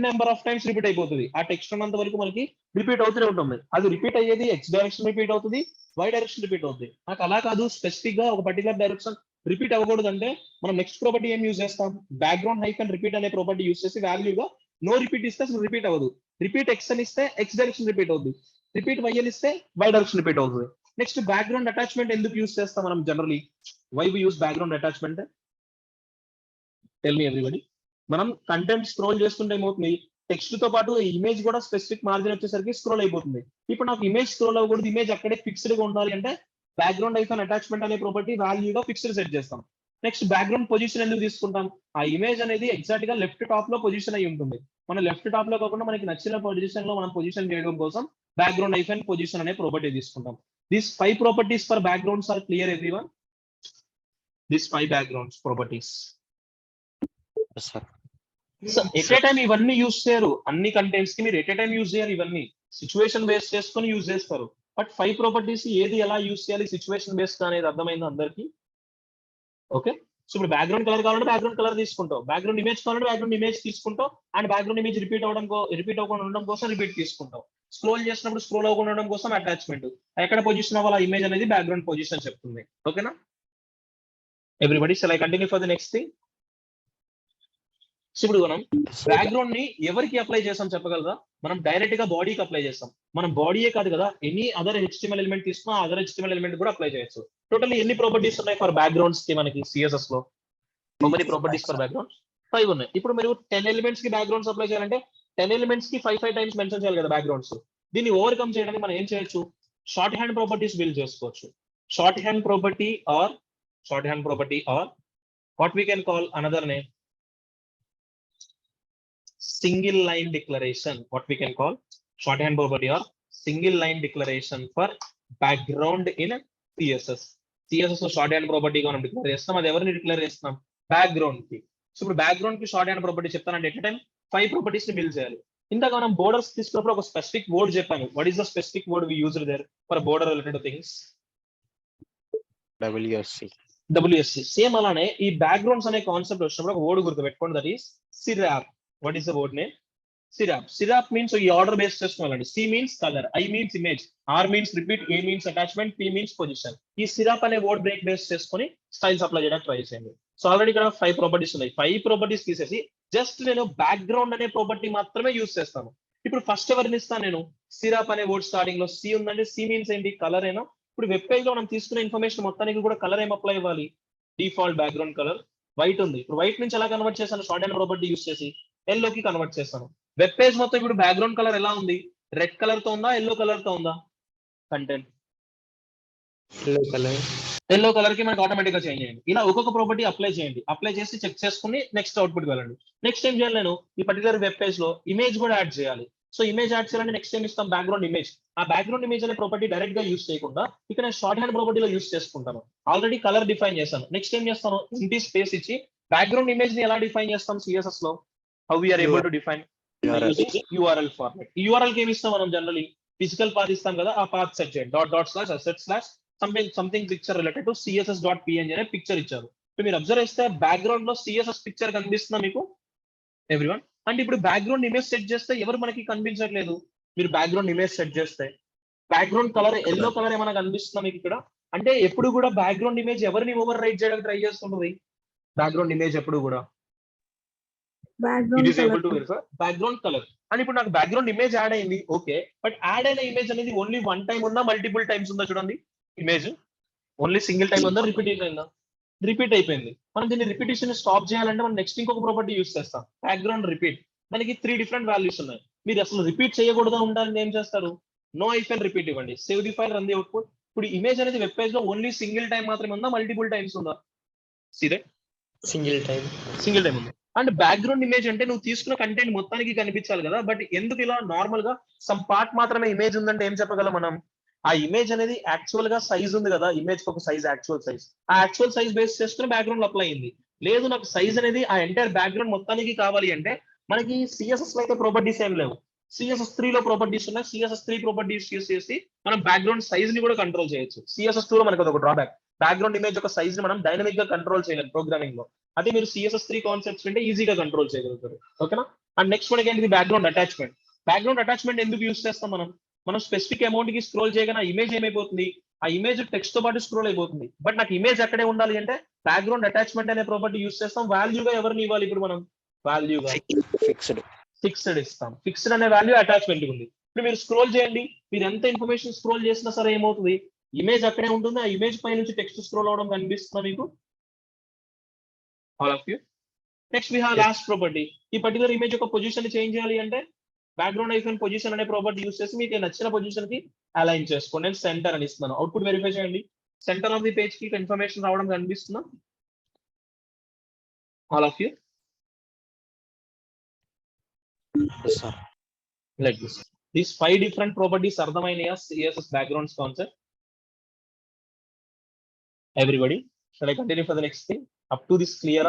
నెంబర్ ఆఫ్ టైమ్స్ రిపీట్ అయిపోతుంది. ఆ టెక్స్ట్ ఉన్నంత వరకు మనకి రిపీట్ అవుతూనే ఉంటుంది. అది రిపీట్ అయ్యేది ఎక్స్ డైరెక్షన్ రిపీట్ అవుతుంది, వై డైరెక్షన్ రిపీట్ అవుతుంది. నాకు అలా కాదు, స్పెసిఫిక్ గా ఒక పర్టికులర్ డైరెక్షన్ రిపీట్ అవ్వకూడదు అంటే మనం నెక్స్ట్ ప్రాపర్టీ ఏం యూజ్ చేస్తాం, బ్యాక్గ్రౌండ్ హైఫన్ రిపీట్ అనే ప్రాపర్టీ యూజ్ చేసి వాల్యూగా నో రిపీట్ ఇస్తే అసలు రిపీట్ అవ్వదు. రిపీట్ ఎక్స్ అని ఇస్తే ఎక్స్ డైరెక్షన్ రిపీట్ అవుతుంది, రిపీట్ వై అని ఇస్తే వై డైరెక్షన్ రిపీట్ అవుతుంది. నెక్స్ట్ బ్యాక్గ్రౌండ్ అటాచ్మెంట్ ఎందుకు యూజ్ చేస్తాం మనం generally, why we use background attachment? Tell me everybody. మనం కంటెంట్ స్క్రోల్ చేస్తుంటే ఏమవుతుంది, టెక్స్ట్ తో పాటు ఇమేజ్ కూడా స్పెసిఫిక్ మార్జిన్ వచ్చేసరికి స్క్రోల్ అయిపోతుంది. ఇప్పుడు నాకు ఇమేజ్ స్క్రోల్ అవ్వకూడదు, ఇమేజ్ అక్కడే ఫిక్స్డ్ గా ఉండాలి అంటే బ్యాక్గ్రౌండ్ ఐకాన్ అటాచ్మెంట్ అనే ప్రాపర్టీ వాల్యూగా ఫిక్స్డ్ సెట్ చేస్తాం. నెక్స్ట్ బ్యాక్గ్రౌండ్ పొజిషన్ ఎందుకు తీసుకుంటాం, ఆ ఇమేజ్ అనేది ఎగ్జాక్ట్ గా లెఫ్ట్ టాప్ లో పొజిషన్ అయి ఉంటుంది. మన లెఫ్ట్ టాప్ లో కాకుండా మనకి నచ్చిన పొజిషన్ లో మనం పొజిషన్ చేయడం కోసం బ్యాక్గ్రౌండ్ ఐకాన్ పొజిషన్ అనే ప్రాపర్టీ తీసుకుంటాం. These 5 properties for backgrounds are clear, everyone? These 5 backgrounds properties. Yes, sir. So, at a time ఇవన్నీ యూజ్ చేయరు, అన్ని కంటెంట్స్ కి మీరు ఎట్ ఏ టైం యూజ్ చేయరు, ఇవన్నీ సిచ్యువేషన్ బేస్ చేసుకొని యూజ్ చేస్తారు. బట్ 5 ప్రాపర్టీస్ ఏది ఎలా యూజ్ చేయాలి సిచ్యువేషన్ బేస్డ్ అనేది అర్థమైంది అందరికి? ఓకే. సో ఇప్పుడు బ్యాక్గ్రౌండ్ కలర్ కావాలంటే బ్యాక్గ్రౌండ్ కలర్ తీసుకుంటాం, బ్యాక్గ్రౌండ్ ఇమేజ్ కావాలంటే బ్యాక్గ్రౌండ్ ఇమేజ్ తీసుకుంటాం, అండ్ బ్యాక్గ్రౌండ్ ఇమేజ్ రిపీట్ అవ్వకుండా ఉండడం కోసం రిపీట్ తీసుకుంటాం. స్క్రోల్ చేసినప్పుడు స్క్రోల్ అవ్వకుండా ఉండడం కోసం అటాచ్మెంట్, ఎక్కడ పొజిషన్ అవ్వాలి ఇమేజ్ అనేది బ్యాక్గ్రౌండ్ పొజిషన్ చెప్తుంది. ఓకేనా everybody? Shall I continue for the next thing? So ఇప్పుడు మనం బ్యాక్గ్రౌండ్ ని ఎవరికి అప్లై చేస్తాం చెప్పగలరా? మనం డైరెక్ట్ గా బాడీకి అప్లై చేస్తాం. మనం బాడీయే కాదు కదా, ఎనీ అదర్ HTML ఎలిమెంట్ తీసుకున్నా అదర్ HTML ఎలిమెంట్ కూడా అప్లై చేయొచ్చు. టోటల్ ఎన్ని ప్రాపర్టీస్ ఉన్నాయి ఫర్ బ్యాక్గ్రౌండ్స్ కి మనకి CSS లో? How many properties for backgrounds? 5 ఉన్నాయి. ఇప్పుడు మీరు 10 ఎలిమెంట్స్ కి బ్యాక్గ్రౌండ్స్ అప్లై చేయాలంటే 10 ఎలిమెంట్స్ కి 5 టైమ్స్ మెన్షన్ చేయాలి కదా బ్యాక్గ్రౌండ్స్. దీన్ని ఓవర్కమ్ చేయడానికి మనం ఏం చేయొచ్చు, షార్ట్ హ్యాండ్ ప్రాపర్టీస్ బిల్డ్ చేసుకోవచ్చు. Short hand property or what we can call another name, single line declaration. What we can call shorthand property or single line declaration for background in CSS. CSS లో shorthand property గా మనం డిక్లేర్ చేస్తాం. అది ఎవరిని డిక్లేర్ చేస్తున్నాం, బ్యాక్గ్రౌండ్ కి. సో ఇప్పుడు బ్యాక్గ్రౌండ్ కి shorthand property చెప్తానంటే ఎట్ టైం 5 ప్రాపర్టీస్ ని బిల్డ్ చేయాలి. ఇందాక మనం బోర్డర్స్ తీసుకున్నప్పుడు ఒక స్పెసిఫిక్ వర్డ్ చెప్పాను. What is the specific word we used there for border related things? WSC. Same అలానే ఈ బ్యాక్గ్రౌండ్స్ అనే కాన్సెప్ట్ వచ్చినప్పుడు ఒక వర్డ్ గుర్తు పెట్టుకోండి, దట్ ఈస్ సిరాప్. What is the word name? Sirap. Sirap means ఈ ఆర్డర్ బేస్ చేసుకోవాలండి. C means color, I means image, R means repeat, A means attachment, P means position. ఈ సిరాప్ అనే వర్డ్ బ్రేక్ బేస్ చేసుకొని స్టైల్స్ అప్లై చేయడానికి ట్రై చేయండి. సో ఆల్రెడీ ఇక్కడ 5 ప్రాపర్టీస్ ఉన్నాయి. 5 ప్రాపర్టీస్ తీసేసి జస్ట్ నేను బ్యాక్గ్రౌండ్ అనే ప్రాపర్టీ మాత్రమే యూస్ చేస్తాను. ఇప్పుడు ఫస్ట్ ఎవరిని ఇస్తాను నేను, సిరాప్ అనే వర్డ్ స్టార్టింగ్ లో సి ఉందంటే సి మీన్స్ ఏంటి, కలర్ ఏనా. ఇప్పుడు వెబ్ పేజ్ లో మనం తీసుకునే ఇన్ఫర్మేషన్ మొత్తానికి కూడా కలర్ ఏం అప్లై ఇవ్వాలి, డిఫాల్ట్ బ్యాక్గ్రౌండ్ కలర్ వైట్ ఉంది. ఇప్పుడు వైట్ నుంచి ఎలా కన్వర్ట్ చేశాను, షార్ట్ హ్యాండ్ ప్రాపర్టీ యూస్ చేసి ఎల్లోకి కన్వర్ట్ చేస్తాను. వెబ్ పేజ్ మొత్తం ఇప్పుడు బ్యాక్గ్రౌండ్ కలర్ ఎలా ఉంది, రెడ్ కలర్ తో ఉందా, ఎల్లో కలర్ తో ఉందా, కంటెంట్ ఎల్లో కలర్ కి మనకి ఆటోమేటిక్ గా చేంజ్ చేయండి. ఇలా ఒక్కొక్క ప్రాపర్టీ అప్లై చేయండి, అప్లై చేసి చెక్ చేసుకుని నెక్స్ట్ అవుట్పుట్ వెళ్ళండి. నెక్స్ట్ ఏం చేయాలి, నేను ఈ పర్టికులర్ వెబ్ పేజ్ లో ఇమేజ్ కూడా యాడ్ చేయాలి. సో ఇమేజ్ యాడ్ చేయాలంటే నెక్స్ట్ ఏం ఇస్తాం, బ్యాక్గ్రౌండ్ ఇమేజ్. ఆ బ్యాక్గ్రౌండ్ ఇమేజ్ అనే ప్రాపర్టీ డైరెక్ట్ గా యూస్ చేయకుండా ఇక్కడ నేను షార్ట్ హ్యాండ్ ప్రాపర్టీలో యూస్ చేసుకుంటాను. ఆల్రెడీ కలర్ డిఫైన్ చేస్తాను. నెక్స్ట్ ఏం చేస్తాను, ఇంటి స్పేస్ ఇచ్చి బ్యాక్గ్రౌండ్ ఇమేజ్ ని ఎలా డిఫైన్ చేస్తాం సిఎస్ఎస్ లో, how we are able to define URL format. ఈ యూఆర్ఎల్ కి ఏమి ఇస్తాం మనం, జనరలీ ఫిజికల్ పాత్ ఇస్తాం కదా, ఆ పాత్ సెట్ చేయండి, //asset/ something picture related to css.png అనే పిక్చర్ ఇచ్చారు. ఇప్పుడు మీరు అబ్జర్వ్ చేస్తే బ్యాక్గ్రౌండ్ లో సిఎస్ఎస్ పిక్చర్ కనిపిస్తుందా మీకు ఎవ్రీవన్. అంటే ఇప్పుడు బ్యాక్గ్రౌండ్ ఇమేజ్ సెట్ చేస్తే ఎవరు మనకి కనిపించట్లేదు. మీరు బ్యాక్గ్రౌండ్ ఇమేజ్ సెట్ చేస్తే బ్యాక్గ్రౌండ్ కలర్ ఎల్లో కలర్ ఏమైనా కనిపిస్తుందా మీకు ఇక్కడ. అంటే ఎప్పుడు కూడా బ్యాక్గ్రౌండ్ ఇమేజ్ ఎవరిని ఓవర్ రైట్ చేయడానికి ట్రై చేస్తుంటుంది, బ్యాక్గ్రౌండ్ ఇమేజ్ ఎప్పుడు కూడా బ్యాక్గ్రౌండ్ కలర్. అని ఇప్పుడు నాకు బ్యాక్గ్రౌండ్ ఇమేజ్ యాడ్ అయింది, ఓకే, బట్ యాడ్ అయిన ఇమేజ్ అనేది ఓన్లీ వన్ టైం ఉందా, మల్టిపుల్ టైమ్స్ ఉందా, చూడండి ఇమేజ్ ఓన్లీ సింగిల్ టైం ఉందా, రిపీట్ అయిందా, రిపీట్ అయిపోయింది. మనం దీన్ని రిపీటేషన్ స్టాప్ చేయాలంటే మనం నెక్స్ట్ ఇంకొక ప్రాపర్టీ యూస్ చేస్తాం, బ్యాక్గ్రౌండ్ రిపీట్. దానికి 3 డిఫరెంట్ వాల్యూస్ ఉన్నాయి. మీరు అసలు రిపీట్ చేయకూడదు ఉండాలని ఏం చేస్తారు, నో ఐఫెన్ రిపీట్ ఇవ్వండి, save the file, run the output. ఇప్పుడు ఇమేజ్ అనేది వెబ్ పేజ్ లో ఓన్లీ సింగిల్ టైం మాత్రమే ఉందా, మల్టిపుల్ టైమ్స్ ఉందా, సీదే సింగిల్ టైం ఉంది. అండ్ బ్యాక్గ్రౌండ్ ఇమేజ్ అంటే నువ్వు తీసుకున్న కంటెంట్ మొత్తానికి కనిపించాలి కదా, బట్ ఎందుకు ఇలా నార్మల్ గా సమ్ పార్ట్ మాత్రమే ఇమేజ్ ఉందంటే ఏం చెప్పగలం మనం, ఆ ఇమేజ్ అనేది యాక్చువల్ గా సైజ్ ఉంది కదా, ఇమేజ్ ఒక సైజ్, యాక్చువల్ సైజ్, ఆ యాక్చువల్ సైజ్ బేస్ చేసుకుని బ్యాక్గ్రౌండ్ అప్లై అయింది. లేదు నాకు సైజ్ అనేది ఆ ఎంటైర్ బ్యాక్గ్రౌండ్ మొత్తానికి కావాలి అంటే మనకి సిఎస్ఎస్ లో అయితే ప్రాపర్టీస్ ఏం లేవు, CSS3 లో ప్రాపర్టీస్ ఉన్నాయి. CSS3 ప్రాపర్టీస్ యూస్ చేసి మనం బ్యాక్గ్రౌండ్ సైజ్ ని కూడా కంట్రోల్ చేయొచ్చు. CSS2 లో మనకి ఒక డ్రాబ్యాక్, బ్యాక్గ్రౌండ్ ఇమేజ్ యొక్క సైజ్ ని మనం డైనమిక్ గా కంట్రోల్ చేయలేము ప్రోగ్రామింగ్ లో. అదే మీరు CSS3 కాన్సెప్ట్స్ అంటే ఈజీగా కంట్రోల్ చేయగలుగుతారు, ఓకేనా. అండ్ నెక్స్ట్ మనకి ఏంటి, బ్యాక్గ్రౌండ్ అటాచ్మెంట్. బ్యాక్గ్రౌండ్ అటాచ్మెంట్ ఎందుకు యూస్ చేస్తాం మనం స్పెసిఫిక్ అమౌంట్ కి స్క్రోల్ చేయగానే ఇమేజ్ ఏమైపోతుంది, ఆ ఇమేజ్ టెక్స్ట్ తో పాటు స్క్రోల్ అయిపోతుంది. బట్ నాకు ఇమేజ్ అక్కడే ఉండాలి అంటే బ్యాక్గ్రౌండ్ అటాచ్మెంట్ అనే ప్రాపర్టీ యూస్ చేస్తాం. వాల్యూగా ఎవరిని ఇవ్వాలి, ఇప్పుడు మనం వాల్యూగా ఫిక్స్డ్ ఇస్తాం. ఫిక్స్డ్ అనే వాల్యూ అటాచ్మెంట్ ఉంది. ఇప్పుడు మీరు స్క్రోల్ చేయండి, మీరు ఎంత ఇన్ఫర్మేషన్ స్క్రోల్ చేసినా సరే ఏమవుతుంది, ఇమేజ్ అక్కడే ఉంటుంది. ఆ ఇమేజ్ పై నుంచి టెక్స్ట్ స్క్రోల్ అవడం కనిపిస్తుందా మీకు, all of you. Next we have last property. ఈ పర్టికులర్ ఇమేజ్ యొక్క పొజిషన్ చేంజ్ చేయాలి అంటే బ్యాక్గ్రౌండ్ ఐకాన్ పొజిషన్ అనే ప్రాపర్టీ యూస్ చేసి మీకు నచ్చిన పొజిషన్ కి అలైన్ చేసుకోండి. నేను సెంటర్ అని ఇస్తున్నాను. అవుట్పుట్ వెరిఫై చేయండి, సెంటర్ ఆఫ్ ది పేజ్ కి ఇన్ఫర్మేషన్ రావడం కనిపిస్తుందా, all of you. Like this. These 5 different properties అర్థమైనయా CSS backgrounds concept? Everybody, shall I continue for the next thing? Up to this clear?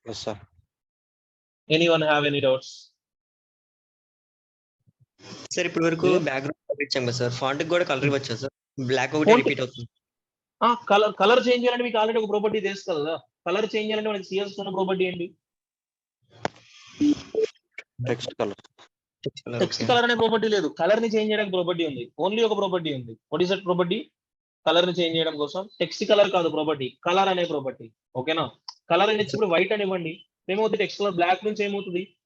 Yes, sir. Anyone have any doubts? Sir ఇప్పటి వరకు బ్యాక్గ్రౌండ్ ఇచ్చాం కదా సార్, ఫాంట్ కి కూడా కలర్ ఇవ్వచ్చా సార్, బ్లాక్ ఒకటి రిపీట్ అవుతుంది. కలర్ చేంజ్ చేయాలంటే మీకు ఆల్రెడీ ఒక ప్రాపర్టీ తెలుసు కదా, కలర్ చేంజ్ చేయాలంటే మనకి CSS ఉన్న ప్రాపర్టీ ఏంటి, టెక్స్ట్ కలర్ అనే ప్రాపర్టీ లేదు, కలర్ ని చేంజ్ చేయడానికి ప్రాపర్టీ ఉంది. ఓన్లీ ఒక ప్రాపర్టీ ఉంది. What is that property, colour ని చేంజ్ చేయడం కోసం. టెక్స్ట్ కలర్ కాదు ప్రాపర్టీ, కలర్ అనే ప్రాపర్టీ, ఓకేనా. కలర్ అని ఇప్పుడు వైట్ అని ఇవ్వండి, ఏమవుతుంది, టెక్స్ట్ కలర్ బ్లాక్ నుంచి ఏమవుతుంది,